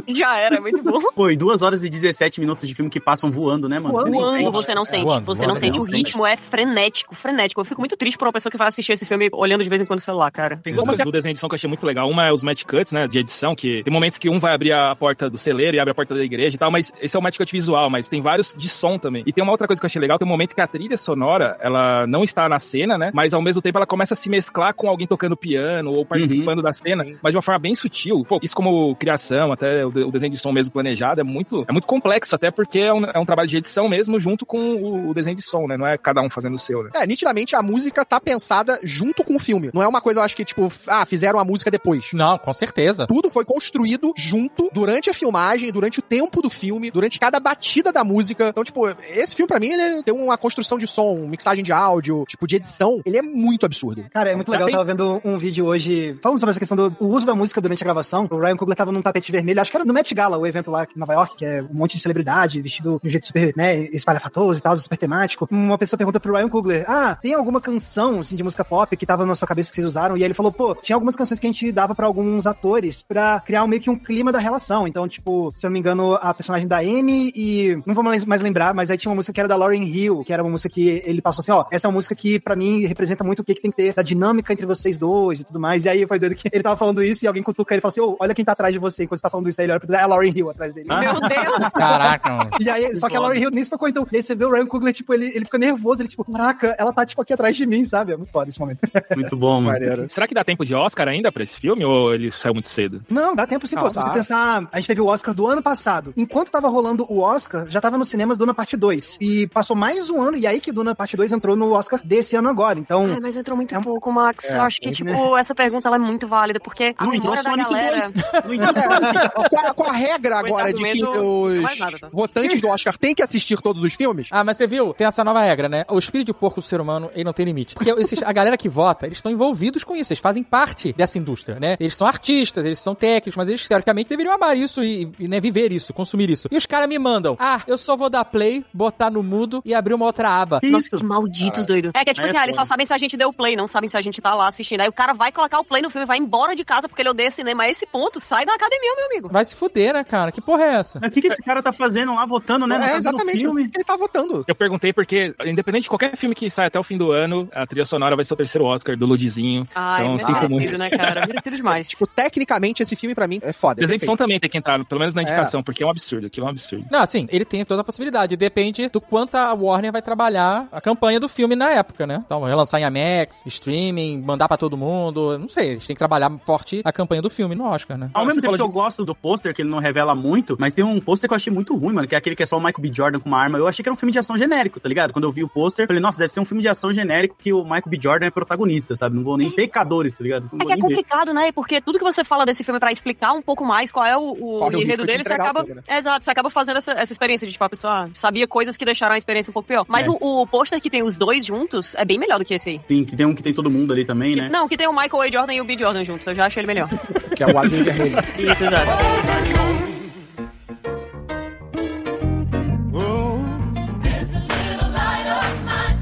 Speaker 4: Já era, é muito bom.
Speaker 5: Pô, e 2 horas e 17 minutos de filme que passam voando, né, mano?
Speaker 4: Voando, você não sente. Você não sente. O ritmo é frenético. Eu fico muito triste por uma pessoa que vai assistir esse filme olhando de vez em quando no celular, cara.
Speaker 7: Tem duas coisas do desenho de edição que eu achei muito legal. Uma é os match cuts, né, de edição, que tem momentos que um vai abrir a porta do celeiro e abre a porta da igreja e tal, mas esse é o match cut visual, mas tem vários de som também. E tem uma outra coisa que eu achei legal, tem um momento que a trilha sonora, ela não está na cena, né, mas ao mesmo tempo ela começa a se mesclar com alguém tocando piano ou participando da cena, mas de uma forma bem sutil. Pô, isso como criação, até o desenho de som mesmo planejado, é muito complexo, até porque é um trabalho de edição mesmo junto com o desenho de som, né, não é cada um fazendo o seu, né.
Speaker 2: Nitidamente a música tá pensada junto com o filme. Não é uma coisa, eu acho que, tipo, fizeram a música depois.
Speaker 3: Não, com certeza.
Speaker 2: Tudo foi construído junto, durante a filmagem, durante o tempo do filme, durante cada batida da música. Então, tipo, esse filme, pra mim, ele tem uma construção de som, mixagem de áudio, tipo, de edição. Ele é muito absurdo.
Speaker 6: Cara, é muito legal. Eu tava vendo um vídeo hoje falando sobre essa questão do uso da música durante a gravação. O Ryan Coogler tava num tapete vermelho, acho que era no Met Gala, o evento lá em Nova York, que é um monte de celebridade, vestido de um jeito super, né, espalhafatoso e tal, super temático. Uma pessoa pergunta pro Ryan Coogler, tem alguma canção, assim, de música pop que tava na sua cabeça que vocês usaram? E aí ele falou, pô, tinha algumas canções que a gente dava pra alguns atores pra criar meio que um clima da relação. Então, tipo, se eu não me engano, a personagem da Amy e... não vou mais lembrar, mas aí tinha uma música que era da Lauryn Hill, que era uma música que ele passou assim, essa é uma música que pra mim representa muito o que tem que ter da dinâmica entre vocês dois e tudo mais. E aí foi doido que ele tava falando isso e alguém cutuca ele e fala assim, olha quem tá atrás de você. Enquanto você tá falando isso aí, ele olha pra trás, é a Lauryn Hill atrás dele.
Speaker 4: Meu Deus!
Speaker 3: Caraca, mano.
Speaker 6: E aí, só que a Lauryn Hill nem se tocou, então. E aí você vê o Ryan Coogler, tipo, ele fica nervoso, ele tipo, caraca, ela tá, tipo, aqui atrás de mim, sabe? É muito foda esse momento.
Speaker 5: Muito bom, mano.
Speaker 7: Será que dá tempo de Oscar ainda pra esse filme ou ele saiu muito cedo?
Speaker 6: Não, dá tempo sim, pô. Se você pensar, a gente teve o Oscar do ano passado. Enquanto tava rolando o Oscar, já tava nos cinemas Duna Parte 2. E passou mais um ano, e aí que Duna Parte 2 entrou no Oscar desse ano agora. Então...
Speaker 4: mas entrou muito pouco, Max. Eu acho que, tipo, essa pergunta ela é muito válida, porque a memória da galera...
Speaker 2: Com a regra agora de que os votantes do Oscar têm que assistir todos os filmes...
Speaker 3: Mas você viu? Tem essa nova regra, né? O espírito de porco do ser humano, ele não tem limite. Porque a galera que vota, eles estão envolvidos com isso. Eles fazem parte dessa indústria, né? Eles são artistas, eles são técnicos, mas eles, teoricamente, deveriam amar isso e né, viver isso, consumir isso. E os caras me mandam, eu só vou dar play, botar no mudo e abrir uma outra aba.
Speaker 4: Nossa, que malditos, doido. É que é tipo assim, eles só sabem se a gente deu play, não sabem se a gente tá lá assistindo. Aí o cara vai colocar o play no filme, vai embora de casa porque ele odeia cinema. A esse ponto, sai da academia, meu amigo.
Speaker 3: Vai se fuder, né, cara? Que porra é essa?
Speaker 5: O que esse cara tá fazendo lá, votando, né?
Speaker 2: Exatamente, o que ele tá votando.
Speaker 7: Eu perguntei porque, independente de qualquer filme que sai até o fim do ano, a trilha sonora vai ser o terceiro Oscar do Ludizinho.
Speaker 4: Então, merecido, né, cara? Merecido demais.
Speaker 2: Tipo, tecnicamente, esse filme pra mim é foda.
Speaker 7: Desenho de som também tem que entrar, pelo menos na indicação, porque é um absurdo, aquilo é um absurdo.
Speaker 3: Não, assim, ele tem toda a possibilidade. Depende do quanto a Warner vai trabalhar a campanha do filme na época, né? Então, relançar em IMAX, streaming, mandar pra todo mundo. Não sei, eles têm que trabalhar forte a campanha do filme no Oscar, né?
Speaker 5: Ao mesmo tempo que eu gosto do pôster, que ele não revela muito, mas tem um pôster que eu achei muito ruim, mano, que é aquele que é só o Michael B. Jordan com uma arma. Eu achei que era um filme de ação genérico, tá ligado? Quando eu vi o pôster, falei, nossa, deve ser um filme de ação genérico que o Michael B. Jordan é protagonista, sabe? Não vou nem pecadores, tá ligado?
Speaker 4: É que é complicado, né? Porque tudo que você fala desse filme pra explicar um pouco mais qual é o enredo dele, você acaba... Filme, né? Exato, você acaba fazendo essa experiência de, tipo, a pessoa sabia coisas que deixaram a experiência um pouco pior. Mas o pôster que tem os dois juntos é bem melhor do que esse aí.
Speaker 5: Sim, que tem um que tem todo mundo ali também, né?
Speaker 4: Não, que tem o Michael A. Jordan e o B. Jordan juntos. Eu já achei ele melhor.
Speaker 2: Que é o azul e vermelho.
Speaker 4: Isso, exato.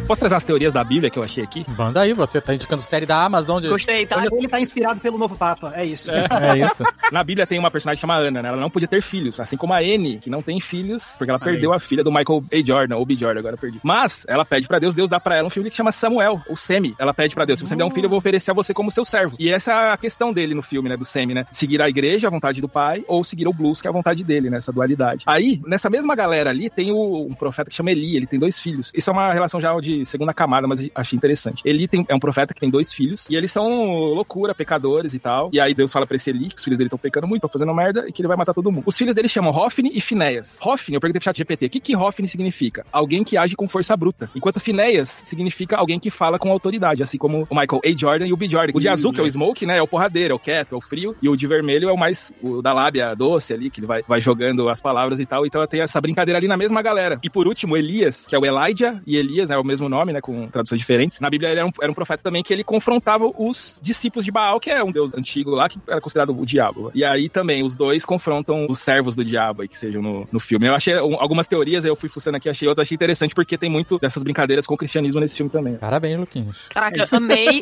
Speaker 7: Posso trazer as teorias da Bíblia que eu achei aqui?
Speaker 3: Manda aí, você tá indicando série da Amazon.
Speaker 4: Gostei, tá?
Speaker 6: Ele tá inspirado pelo novo Papa, é isso.
Speaker 3: É isso.
Speaker 7: Na Bíblia tem uma personagem chamada Ana, né? Ela não podia ter filhos, assim como a Anne, que não tem filhos, porque ela perdeu a filha do Michael A. Jordan, ou B. Jordan, agora eu perdi. Mas ela pede pra Deus, Deus dá pra ela um filho que chama Samuel, ou Semi. Ela pede pra Deus, se você me der um filho, eu vou oferecer a você como seu servo. E essa é a questão dele no filme, né, do Semi, né? Seguir a igreja, a vontade do pai, ou seguir o blues, que é a vontade dele, né? Essa dualidade. Aí, nessa mesma galera ali, tem um profeta que chama Eli, ele tem 2 filhos. Isso é uma relação já de de segunda camada, mas achei interessante. Eli é um profeta que tem 2 filhos, e eles são loucura, pecadores e tal. E aí Deus fala pra esse Eli que os filhos dele estão pecando muito, estão fazendo merda, e que ele vai matar todo mundo. Os filhos dele chamam Hofni e Finéias. Hofni, eu perguntei pro ChatGPT, o que Hofni significa? Alguém que age com força bruta. Enquanto Finéias significa alguém que fala com autoridade, assim como o Michael A. Jordan e o B. Jordan. O de azul, que é o Smoke, né, é o porradeiro, é o quieto, é o frio, e o de vermelho é o mais, o da lábia doce ali, que ele vai jogando as palavras e tal. Então tem essa brincadeira ali na mesma galera. E por último, Elias, que é o Elijah, e Elias é o mesmo nome, né, com traduções diferentes. Na Bíblia ele era um profeta também que ele confrontava os discípulos de Baal, que é um deus antigo lá, que era considerado o diabo. E aí também os dois confrontam os servos do diabo aí, que sejam no filme. Eu achei algumas teorias, eu fui fuçando aqui, achei outras, achei interessante, porque tem muito dessas brincadeiras com o cristianismo nesse filme também.
Speaker 3: Parabéns, Luquinhas.
Speaker 4: Caraca,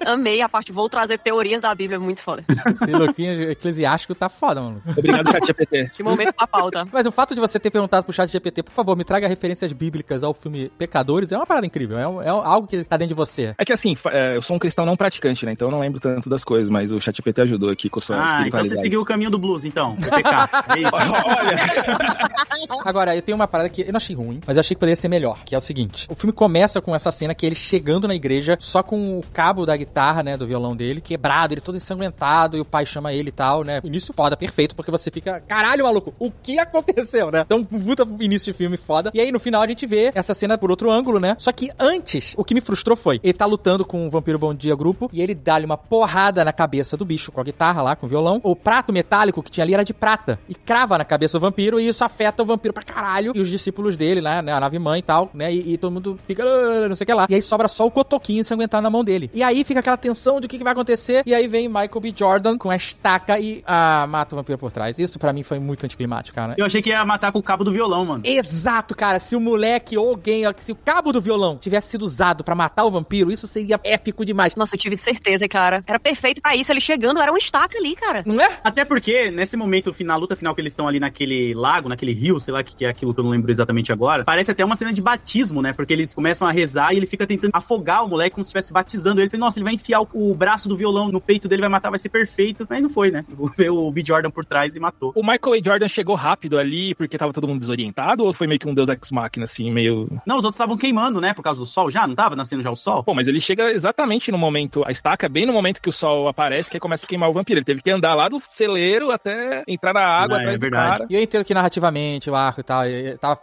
Speaker 4: amei a parte, vou trazer teorias da Bíblia, muito foda.
Speaker 3: Esse Luquinhas eclesiástico tá foda, mano.
Speaker 7: Obrigado, ChatGPT.
Speaker 4: Que momento pra pauta.
Speaker 3: Mas o fato de você ter perguntado pro ChatGPT, por favor, me traga referências bíblicas ao filme Pecadores, é uma parada incrível, é algo que tá dentro de você.
Speaker 7: É que assim, eu sou um cristão não praticante, né, então eu não lembro tanto das coisas, mas o ChatGPT ajudou aqui com a sua espiritualidade.
Speaker 5: Então você seguiu o caminho do blues, então. PK. É isso.
Speaker 7: Olha.
Speaker 3: Agora, eu tenho uma parada que eu não achei ruim, mas eu achei que poderia ser melhor, que é o seguinte. O filme começa com essa cena que ele chegando na igreja, só com o cabo da guitarra, né, do violão dele, quebrado, ele todo ensanguentado, e o pai chama ele e tal, né. Início foda, perfeito, porque você fica, caralho, maluco, o que aconteceu, né? Então, puta início de filme foda. E aí, no final, a gente vê essa cena por outro ângulo, né? Só que antes, o que me frustrou foi, ele tá lutando com o Vampiro Bom Dia Grupo, e ele dá-lhe uma porrada na cabeça do bicho com a guitarra lá, com o violão. O prato metálico que tinha ali era de prata, e crava na cabeça do vampiro, e isso afeta o vampiro pra caralho, e os discípulos dele, né, a nave mãe e tal, né, e todo mundo fica, não sei o que lá. E aí sobra só o cotoquinho ensanguentado na mão dele. E aí fica aquela tensão de o que vai acontecer, e aí vem Michael B. Jordan com a estaca e mata o vampiro por trás. Isso pra mim foi muito anticlimático, cara.
Speaker 5: Eu achei que ia matar com o cabo do violão, mano.
Speaker 3: Exato, cara. Se o moleque ou alguém, se o cabo do violão tivesse sido usado pra matar o vampiro, isso seria épico demais.
Speaker 4: Nossa, eu tive certeza, cara. Era perfeito pra isso. Ele chegando, era uma estaca ali, cara.
Speaker 3: Não é?
Speaker 5: Até porque, nesse momento, na luta final que eles estão ali naquele lago, naquele rio, sei lá o que é aquilo que eu não lembro exatamente agora, parece até uma cena de batismo, né? Porque eles começam a rezar e ele fica tentando afogar o moleque como se estivesse batizando ele. Nossa, ele vai enfiar o braço do violão no peito dele, vai matar, vai ser perfeito. Aí não foi, né? Veio o B. Jordan por trás e matou.
Speaker 7: O Michael A. Jordan chegou rápido ali porque tava todo mundo desorientado, ou foi meio que um Deus Ex Machina, assim, meio...
Speaker 5: Não, os outros estavam queimando, né? Por causa do sol já? Não tava nascendo já o sol?
Speaker 7: Pô, mas ele chega exatamente no momento, a estaca bem no momento que o sol aparece, que aí começa a queimar o vampiro. Ele teve que andar lá do celeiro até entrar na água atrás do cara.
Speaker 3: E eu entendo que narrativamente, o arco e tal,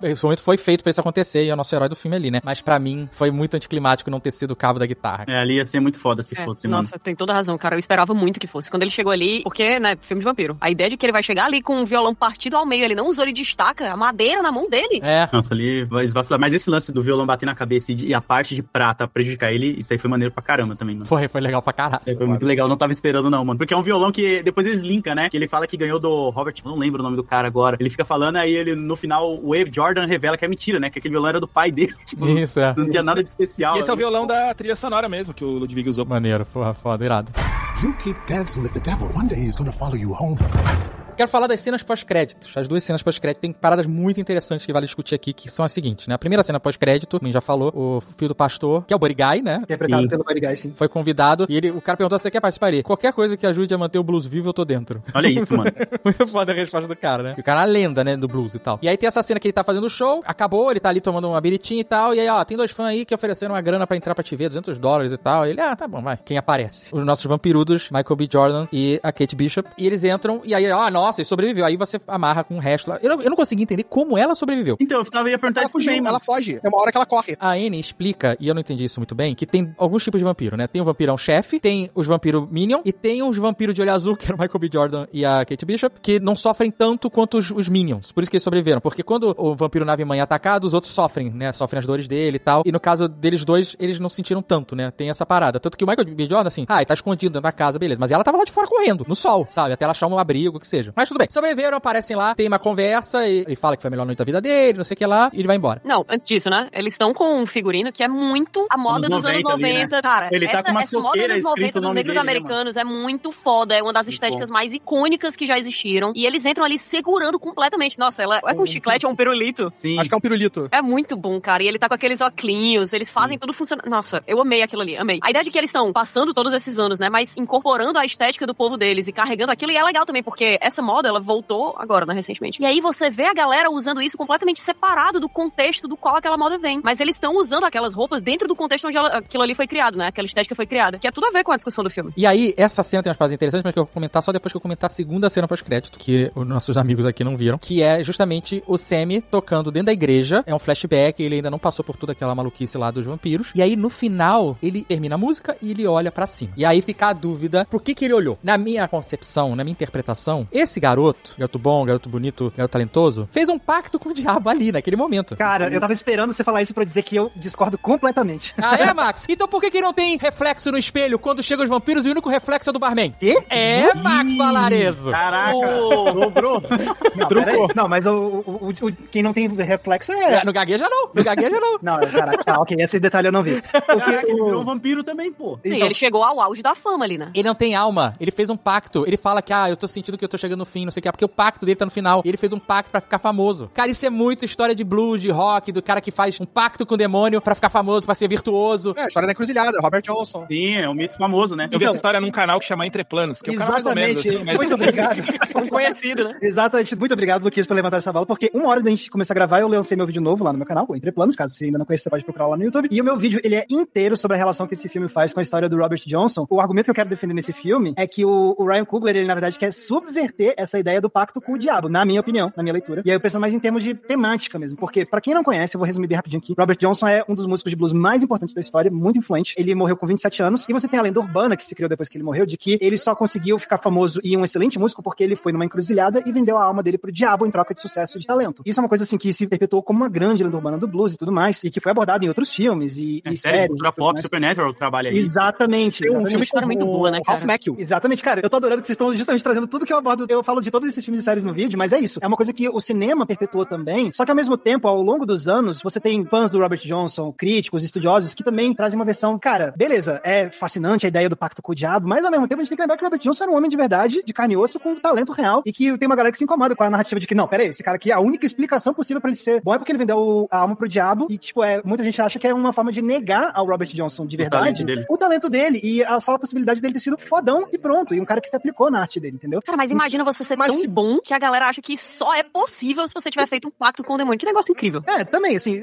Speaker 3: esse momento foi feito pra isso acontecer, e é o nosso herói do filme ali, né? Mas pra mim, foi muito anticlimático não ter sido o cabo da guitarra.
Speaker 5: Ali ia ser muito foda se fosse, mano.
Speaker 4: Nossa, tem toda a razão, cara. Eu esperava muito que fosse. Quando ele chegou ali, porque, né, filme de vampiro. A ideia de que ele vai chegar ali com um violão partido ao meio, ele não usou, ele destaca a madeira na mão dele.
Speaker 3: É.
Speaker 5: Nossa, ali vai esvaziar. Mas esse lance do violão bater na cabeça e a parte de prata prejudicar ele, isso aí foi maneiro pra caramba também, mano.
Speaker 3: Foi legal pra caralho.
Speaker 5: Foi muito legal, não tava esperando não, mano. Porque é um violão que depois eles linkam, né? Que ele fala que ganhou do Robert, não lembro o nome do cara agora. Ele fica falando, aí ele, no final, o Abe Jordan revela que é mentira, né? Que aquele violão era do pai dele. Tipo,
Speaker 3: isso, é.
Speaker 5: Não tinha nada de especial.
Speaker 7: E esse é o violão da trilha sonora mesmo, que o Ludwig usou.
Speaker 3: Maneiro, foda, irado.
Speaker 8: You keep dancing with the devil. One day he's gonna follow you home.
Speaker 3: Quero falar das cenas pós-créditos. As duas cenas pós-crédito tem paradas muito interessantes que vale discutir aqui, que são as seguintes, né? A primeira cena pós-crédito, como já falou, o filho do pastor, que é o Buddy Guy, né?
Speaker 6: Interpretado pelo Buddy Guy, sim.
Speaker 3: Foi convidado e o cara perguntou se você quer participar ali. Qualquer coisa que ajude a manter o blues vivo, eu tô dentro.
Speaker 5: Olha isso, mano.
Speaker 3: Muito foda a resposta do cara, né? E o cara é uma lenda, né, do blues e tal. E aí tem essa cena que ele tá fazendo o show, acabou, ele tá ali tomando uma biritinha e tal, e aí, ó, tem 2 fãs aí que ofereceram uma grana pra entrar pra te ver, $200 e tal. E ele, tá bom, vai. Quem aparece? Os nossos vampirudos, Michael B. Jordan e a Kate Bishop. E eles entram, e aí, nossa, ele sobreviveu. Aí você amarra com o resto lá. Eu não consegui entender como ela sobreviveu.
Speaker 5: Então, eu ia perguntar
Speaker 2: Ela
Speaker 5: isso
Speaker 2: fugiu,
Speaker 5: também,
Speaker 2: ela foge. Tem uma hora que ela corre.
Speaker 3: A Anne explica, e eu não entendi isso muito bem, que tem alguns tipos de vampiro, né? Tem o vampirão chefe, tem os vampiros Minion, e tem os vampiros de olho azul, que era o Michael B. Jordan e a Kate Bishop, que não sofrem tanto quanto os Minions. Por isso que eles sobreviveram. Porque quando o vampiro nave-mãe é atacado, os outros sofrem, né? Sofrem as dores dele e tal. E no caso deles dois, eles não sentiram tanto, né? Tem essa parada. Tanto que o Michael B. Jordan, assim, ele tá escondido dentro da casa, beleza. Mas ela tava lá de fora correndo, no sol, sabe? Até ela achar um abrigo, o que seja. Mas tudo bem. Sobreviveram, aparecem lá, tem uma conversa, e fala que foi a melhor noite da vida dele, não sei o que lá, e ele vai embora.
Speaker 4: Não, antes disso, né? Eles estão com um figurino que é muito a moda dos anos 90. Ali, né? Cara,
Speaker 5: ele tá com uma
Speaker 4: essa moda dos 90 dos negros americanos, né, é muito foda. É uma das estéticas mais icônicas que já existiram. E eles entram ali segurando completamente. Nossa, ela é com um chiclete ou um pirulito?
Speaker 5: Sim.
Speaker 2: Acho que é um pirulito.
Speaker 4: É muito bom, cara. E ele tá com aqueles óculos, eles fazem tudo funcionar. Nossa, eu amei aquilo ali, amei. A ideia de que eles estão passando todos esses anos, né, mas incorporando a estética do povo deles e carregando aquilo. E é legal também, porque essa moda, ela voltou agora, né, recentemente. E aí você vê a galera usando isso completamente separado do contexto do qual aquela moda vem. Mas eles estão usando aquelas roupas dentro do contexto onde aquilo ali foi criado, né? Aquela estética foi criada. Que é tudo a ver com a discussão do filme.
Speaker 3: E aí, essa cena tem umas frases interessantes, mas que eu vou comentar só depois que eu comentar a segunda cena pós-crédito, que os nossos amigos aqui não viram, que é justamente o Sammy tocando dentro da igreja. É um flashback, ele ainda não passou por toda aquela maluquice lá dos vampiros. E aí, no final, ele termina a música e ele olha pra cima. E aí fica a dúvida, por que ele olhou? Na minha concepção, na minha interpretação, esse garoto bom, garoto bonito, garoto talentoso, fez um pacto com o diabo ali, naquele momento.
Speaker 6: Cara, eu tava esperando você falar isso pra dizer que eu discordo completamente.
Speaker 3: Ah, é, Max? Então por que não tem reflexo no espelho quando chegam os vampiros e o único reflexo é do barman?
Speaker 6: Quê?
Speaker 3: É, Max Valarezo.
Speaker 5: Caraca,
Speaker 6: dobrou. Não,
Speaker 5: trucou.
Speaker 6: Não, mas quem não tem reflexo é...
Speaker 3: No gagueja não. No gagueja não.
Speaker 6: Não, caraca, tá, ok, esse detalhe eu não vi.
Speaker 5: Caraca, ele virou um vampiro também, pô.
Speaker 4: Sim, ele chegou ao auge da fama ali, né?
Speaker 3: Ele não tem alma. Ele fez um pacto. Ele fala que, eu tô sentindo que eu tô chegando no fim, não sei o que, porque o pacto dele tá no final. E ele fez um pacto pra ficar famoso. Cara, isso é muito história de blues, de rock, do cara que faz um pacto com o demônio pra ficar famoso, pra ser virtuoso.
Speaker 2: É, a história da encruzilhada, Robert Johnson.
Speaker 5: Sim, é um mito famoso, né?
Speaker 7: Eu vi essa história num canal que chama Entre Planos, que é um canal mais ou menos.
Speaker 6: Exatamente,
Speaker 7: Assim, mas...
Speaker 6: muito obrigado.
Speaker 4: Um conhecido, né?
Speaker 6: Exatamente, muito obrigado, Luquinhas, por levantar essa bola, porque uma hora da gente começar a gravar, eu lancei meu vídeo novo lá no meu canal, o Entre Planos, caso você ainda não conheça, você pode procurar lá no YouTube. E o meu vídeo, ele é inteiro sobre a relação que esse filme faz com a história do Robert Johnson. O argumento que eu quero defender nesse filme é que o Ryan Coogler, ele na verdade quer subverter essa ideia do pacto com o diabo, na minha opinião, na minha leitura. E aí eu penso mais em termos de temática mesmo, porque pra quem não conhece, eu vou resumir bem rapidinho aqui, Robert Johnson é um dos músicos de blues mais importantes da história, muito influente. Ele morreu com 27 anos, e você tem a lenda urbana que se criou depois que ele morreu, de que ele só conseguiu ficar famoso e um excelente músico porque ele foi numa encruzilhada e vendeu a alma dele pro diabo em troca de sucesso e de talento. Isso é uma coisa assim que se perpetuou como uma grande lenda urbana do blues e tudo mais, e que foi abordado em outros filmes e séries.
Speaker 5: Cultura pop, Supernatural trabalha aí.
Speaker 6: Exatamente.
Speaker 2: Tem um filme
Speaker 4: história muito boa, né, cara?
Speaker 2: Ralph Macchio.
Speaker 6: Exatamente, cara. Eu tô adorando que vocês estão justamente trazendo tudo que eu abordo. Eu falo de todos esses filmes e séries no vídeo, mas é isso. É uma coisa que o cinema perpetuou também, só que ao mesmo tempo, ao longo dos anos, você tem fãs do Robert Johnson, críticos, estudiosos, que também trazem uma versão, cara, beleza, é fascinante a ideia do pacto com o diabo, mas ao mesmo tempo a gente tem que lembrar que o Robert Johnson era um homem de verdade, de carne e osso, com talento real, e que tem uma galera que se incomoda com a narrativa de que, não, peraí, esse cara aqui, a única explicação possível pra ele ser bom é porque ele vendeu a alma pro diabo, e tipo, muita gente acha que é uma forma de negar ao Robert Johnson de verdade o talento dele, e só a possibilidade dele ter sido fodão e pronto, e um cara que se aplicou na arte dele, entendeu?
Speaker 4: Cara, mas imagina você ser tão bom que a galera acha que só é possível se você tiver feito um pacto com o demônio. Que negócio incrível.
Speaker 6: Também, assim...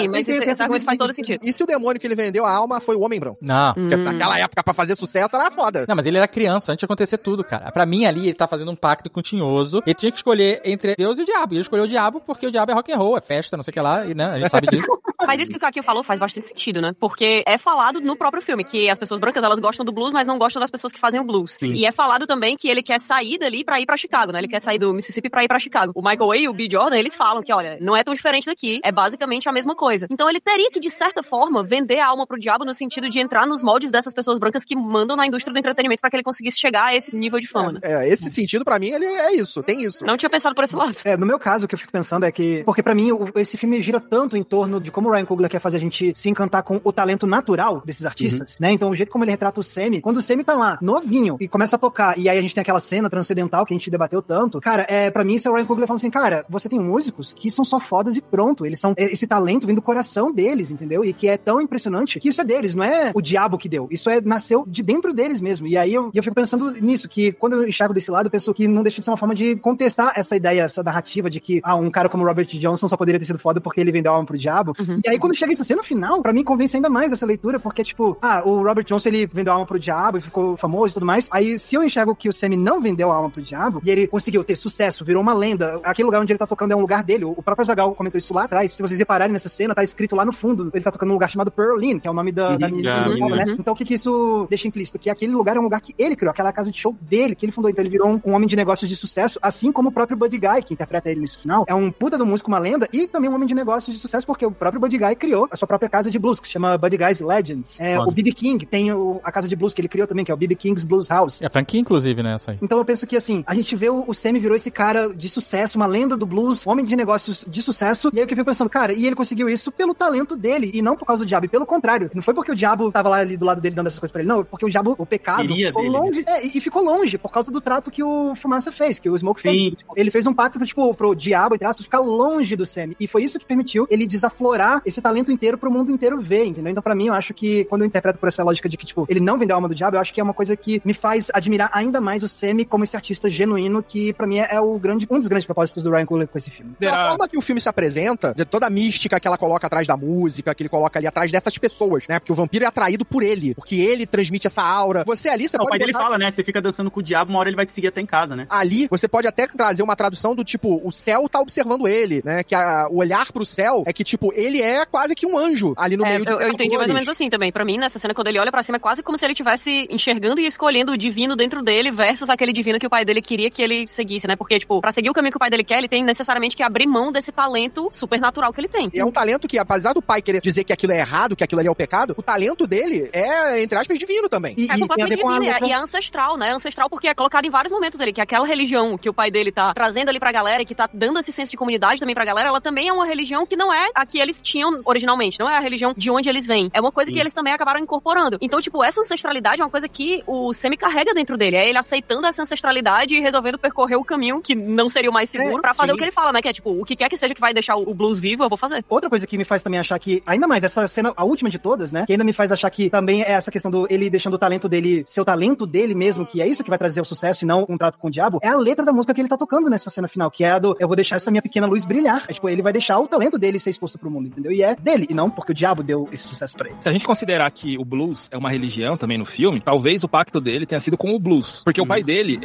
Speaker 4: mas esse argumento faz todo sentido.
Speaker 2: E se o demônio que ele vendeu a alma foi o Homem Branco?
Speaker 3: Não.
Speaker 2: Porque naquela época, pra fazer sucesso, era foda.
Speaker 3: Não, mas ele era criança, antes de acontecer tudo, cara. Pra mim, ali, ele tá fazendo um pacto com o tinhoso. Ele tinha que escolher entre Deus e o diabo. E ele escolheu o diabo porque o diabo é rock and roll, é festa, não sei o que lá, e, né, a gente sabe disso.
Speaker 4: Mas isso que o Kakio falou faz bastante sentido, né? Porque é falado no próprio filme que as pessoas brancas, elas gostam do blues, mas não gostam das pessoas que fazem o blues. Sim. E é falado também que ele quer sair dali pra ir pra Chicago, né? Ele quer sair do Mississippi pra ir pra Chicago. O Michael Way e o B. Jordan, eles falam que, olha, não é tão diferente daqui, é basicamente a mesma coisa. Então ele teria que, de certa forma, vender a alma pro diabo no sentido de entrar nos moldes dessas pessoas brancas que mandam na indústria do entretenimento pra que ele conseguisse chegar a esse nível de fama, né?
Speaker 2: Esse sentido, pra mim, ele é isso, tem isso.
Speaker 4: Não tinha pensado por esse lado.
Speaker 6: No meu caso, o que eu fico pensando é que... Porque pra mim, esse filme gira tanto em torno de como o Ryan Coogler quer fazer a gente se encantar com o talento natural desses artistas, né? Então, o jeito como ele retrata o Sammy, quando o Sammy tá lá, novinho, e começa a tocar, e aí a gente tem aquela cena transcendental que a gente debateu tanto, cara, pra mim, isso é o Ryan Coogler falando assim, cara, você tem músicos que são só fodas e pronto, eles são... Esse talento vem do coração deles, entendeu? E que é tão impressionante que isso é deles, não é o diabo que deu, isso nasceu de dentro deles mesmo. E aí eu fico pensando nisso, que quando eu enxergo desse lado, eu penso que não deixa de ser uma forma de contestar essa ideia, essa narrativa de que, um cara como Robert Johnson só poderia ter sido foda porque ele vendeu a alma pro diabo. E aí quando chega essa cena final, pra mim convence ainda mais essa leitura, porque tipo, o Robert Johnson, ele vendeu a alma pro diabo e ficou famoso e tudo mais. Aí se eu enxergo que o Sammy não vendeu a alma pro diabo, e ele conseguiu ter sucesso, virou uma lenda, aquele lugar onde ele tá tocando é um lugar dele, o próprio Zagal comentou isso lá atrás, se vocês repararem nessa cena, tá escrito lá no fundo, ele tá tocando num lugar chamado Pearl Lynn, que é o nome da menina, né? Então o que isso deixa implícito? Que aquele lugar é um lugar que ele criou, aquela casa de show dele, que ele fundou, então ele virou um homem de negócios de sucesso, assim como o próprio Buddy Guy, que interpreta ele nesse final, é um puta do músico, uma lenda, e também um homem de negócios de sucesso, porque o próprio Buddy Guy criou a sua própria casa de blues, que se chama Buddy Guy's Legends. O B.B. King tem a casa de blues que ele criou também, que é o B.B. King's Blues House.
Speaker 3: É a franquia, inclusive, né, essa aí.
Speaker 6: Então eu penso que, assim, a gente vê o Sammy virou esse cara de sucesso, uma lenda do blues, um homem de negócios de sucesso, e aí eu fico pensando, cara, e ele conseguiu isso pelo talento dele, e não por causa do diabo, e pelo contrário, não foi porque o diabo tava lá ali do lado dele dando essas coisas pra ele, não, porque o diabo, o pecado, ficou longe, e ficou longe, por causa do trato que o Fumaça fez, que o Smoke fez. Ele fez um pacto, pro diabo, entre aspas, ficar longe do Sammy, e foi isso que permitiu ele desaflorar esse talento inteiro pro mundo inteiro ver, entendeu? Então pra mim, eu acho que, quando eu interpreto por essa lógica de que, tipo, ele não vendeu a alma do diabo, eu acho que é uma coisa que me faz admirar ainda mais o Sammy como esse artista artista genuíno, que pra mim é um dos grandes propósitos do Ryan Coogler com esse filme.
Speaker 2: A forma que o filme se apresenta, de toda a mística que ela coloca atrás da música, que ele coloca ali atrás dessas pessoas, né? Porque o vampiro é atraído por ele, porque ele transmite essa aura. Você ali, você
Speaker 5: O
Speaker 2: pode
Speaker 5: pai dele fala, né? Você fica dançando com o diabo, uma hora ele vai te seguir até em casa, né?
Speaker 2: Ali, você pode até trazer uma tradução do tipo, o céu tá observando ele, né? Que o olhar pro céu é que, tipo, ele é quase que um anjo ali no meio de
Speaker 4: eu entendi mais ou menos assim também. Pra mim, nessa cena, quando ele olha pra cima, é quase como se ele estivesse enxergando e escolhendo o divino dentro dele versus aquele divino que o pai dele queria que ele seguisse, né? Porque, tipo, pra seguir o caminho que o pai dele quer, ele tem necessariamente que abrir mão desse talento supernatural que ele tem.
Speaker 2: E é um talento que, apesar do pai querer dizer que aquilo é errado, que aquilo ali é o pecado, o talento dele é, entre aspas, divino também.
Speaker 4: É completamente divino, e é ancestral, né? É ancestral porque é colocado em vários momentos ali, que aquela religião que o pai dele tá trazendo ali pra galera, que tá dando esse senso de comunidade também pra galera, ela também é uma religião que não é a que eles tinham originalmente, não é a religião de onde eles vêm. É uma coisa que eles também acabaram incorporando. Então, tipo, essa ancestralidade é uma coisa que o Sammy carrega dentro dele. É ele aceitando essa ancestralidade e resolvendo percorrer o caminho que não seria o mais seguro pra fazer o que ele fala, né? Que é, tipo, o que quer que seja que vai deixar o blues vivo, eu vou fazer.
Speaker 6: Outra coisa que me faz também achar que, ainda mais essa cena, a última de todas, né? Que ainda me faz achar que também é essa questão do ele deixando o talento dele, ser o talento dele mesmo, que é isso que vai trazer o sucesso e não um trato com o diabo, é a letra da música que ele tá tocando nessa cena final, que é a do eu vou deixar essa minha pequena luz brilhar. É, tipo, ele vai deixar o talento dele ser exposto pro mundo, entendeu? E é dele, e não porque o diabo deu esse sucesso pra ele.
Speaker 7: Se a gente considerar que o blues é uma religião também no filme, talvez o pacto dele tenha sido com o blues. Porque o pai dele,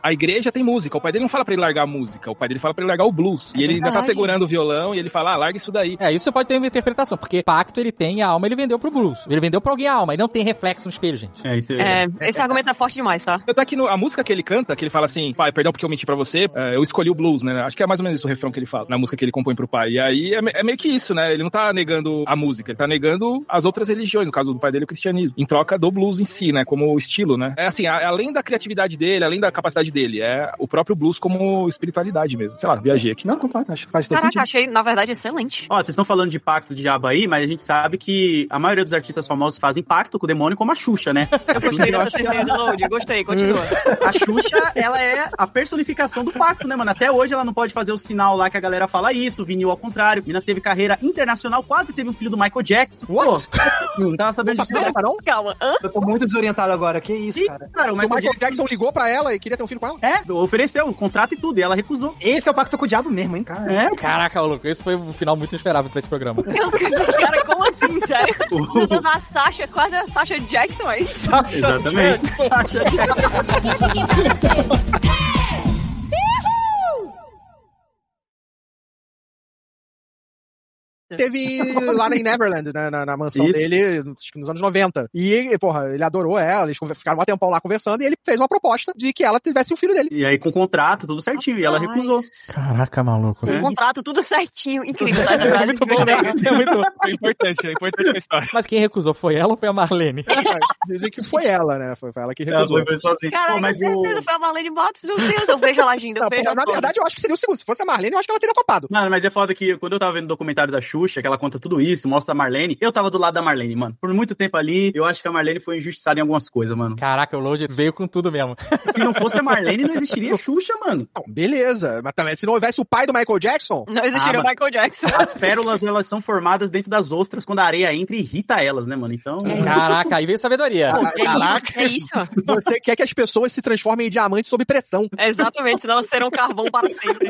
Speaker 7: a igreja tem música, o pai dele não fala pra ele largar a música, o pai dele fala pra ele largar o blues. E ele ainda tá segurando o violão e ele fala, larga isso daí.
Speaker 3: Isso pode ter uma interpretação, porque pacto ele tem, a alma ele vendeu pro blues. Ele vendeu pra alguém a alma, e não tem reflexo no espelho, gente.
Speaker 4: Esse argumento é forte demais, tá?
Speaker 7: Eu tô aqui a música que ele canta, que ele fala assim, pai, perdão porque eu menti pra você, eu escolhi o blues, né? Acho que é mais ou menos isso o refrão que ele fala, na música que ele compõe pro pai. E aí é meio que isso, né? Ele não tá negando a música, ele tá negando as outras religiões, no caso do pai dele, o cristianismo, em troca do blues em si, né? Como estilo, né? É assim, além da criatividade dele, além da capacidade dele, é o próprio blues como espiritualidade mesmo. Sei lá, viajei aqui.
Speaker 6: Não, concordo, acho que faz todo sentido.
Speaker 4: Caraca, achei, na verdade, excelente.
Speaker 5: Ó, vocês estão falando de pacto de diabo aí, mas a gente sabe que a maioria dos artistas famosos fazem pacto com o demônio, como a Xuxa, né?
Speaker 4: Eu gostei dessa certeza, Load. Gostei, continua.
Speaker 5: A Xuxa, ela é a personificação do pacto, né, mano? Até hoje ela não pode fazer o sinal lá que a galera fala isso, o vinil ao contrário. A menina teve carreira internacional, quase teve um filho do Michael Jackson.
Speaker 2: What?
Speaker 5: Pô, não tava sabendo disso,
Speaker 2: não?
Speaker 4: Calma.
Speaker 6: Eu tô muito desorientado agora, que isso, cara?
Speaker 5: O
Speaker 2: O Michael Jackson ligou pra ela e queria ter um filho com ela?
Speaker 5: Ofereceu o contrato e tudo, e ela recusou.
Speaker 6: Esse é o pacto com o diabo mesmo, hein, cara?
Speaker 3: Caraca, louco, esse foi um final muito inesperável pra esse programa.
Speaker 4: Cara, como assim, sério? Meu Deus, a Sasha, quase a Sasha Jackson, mas...
Speaker 5: Exatamente. Sasha Jackson.
Speaker 2: Teve lá em Neverland, né, na mansão dele, acho que nos anos 90. E, porra, ele adorou ela, eles ficaram um tempão lá conversando e ele fez uma proposta de que ela tivesse um filho dele.
Speaker 5: E aí com o contrato, tudo certinho, e ela recusou.
Speaker 3: Caraca, maluco.
Speaker 4: Com o contrato, tudo certinho. Incrível, tá? Essa frase
Speaker 3: muito bom, né?
Speaker 7: É muito bom. É importante a história.
Speaker 3: Mas quem recusou foi ela ou foi a Marlene?
Speaker 2: Dizem que foi ela, né? Foi ela que recusou.
Speaker 5: Ela foi sozinha.
Speaker 4: Cara, com certeza foi a Marlene Matos, meu Deus, eu vejo ela agindo, eu vejo
Speaker 2: Na verdade, eu acho que seria o segundo. Se fosse a Marlene, eu acho que ela teria topado.
Speaker 5: Mano, mas é foda que quando eu tava vendo o documentário da Xuxa, que ela conta tudo isso, mostra a Marlene, eu tava do lado da Marlene, mano. Por muito tempo ali, eu acho que a Marlene foi injustiçada em algumas coisas, mano.
Speaker 3: Caraca, o Load veio com tudo mesmo.
Speaker 5: Se não fosse a Marlene, não existiria a Xuxa, mano.
Speaker 2: Não, beleza. Mas também, se não houvesse o pai do Michael Jackson...
Speaker 4: Não existiria o Michael Jackson.
Speaker 5: As pérolas, elas são formadas dentro das ostras quando a areia entra e irrita elas, né, mano? Então...
Speaker 3: Caraca, aí veio sabedoria.
Speaker 4: É isso.
Speaker 2: Você quer que as pessoas se transformem em diamantes sob pressão.
Speaker 4: Exatamente, senão elas serão carvão para sempre.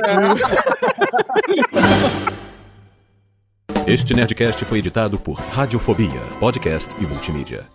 Speaker 9: Este Nerdcast foi editado por Radiofobia, podcast e multimídia.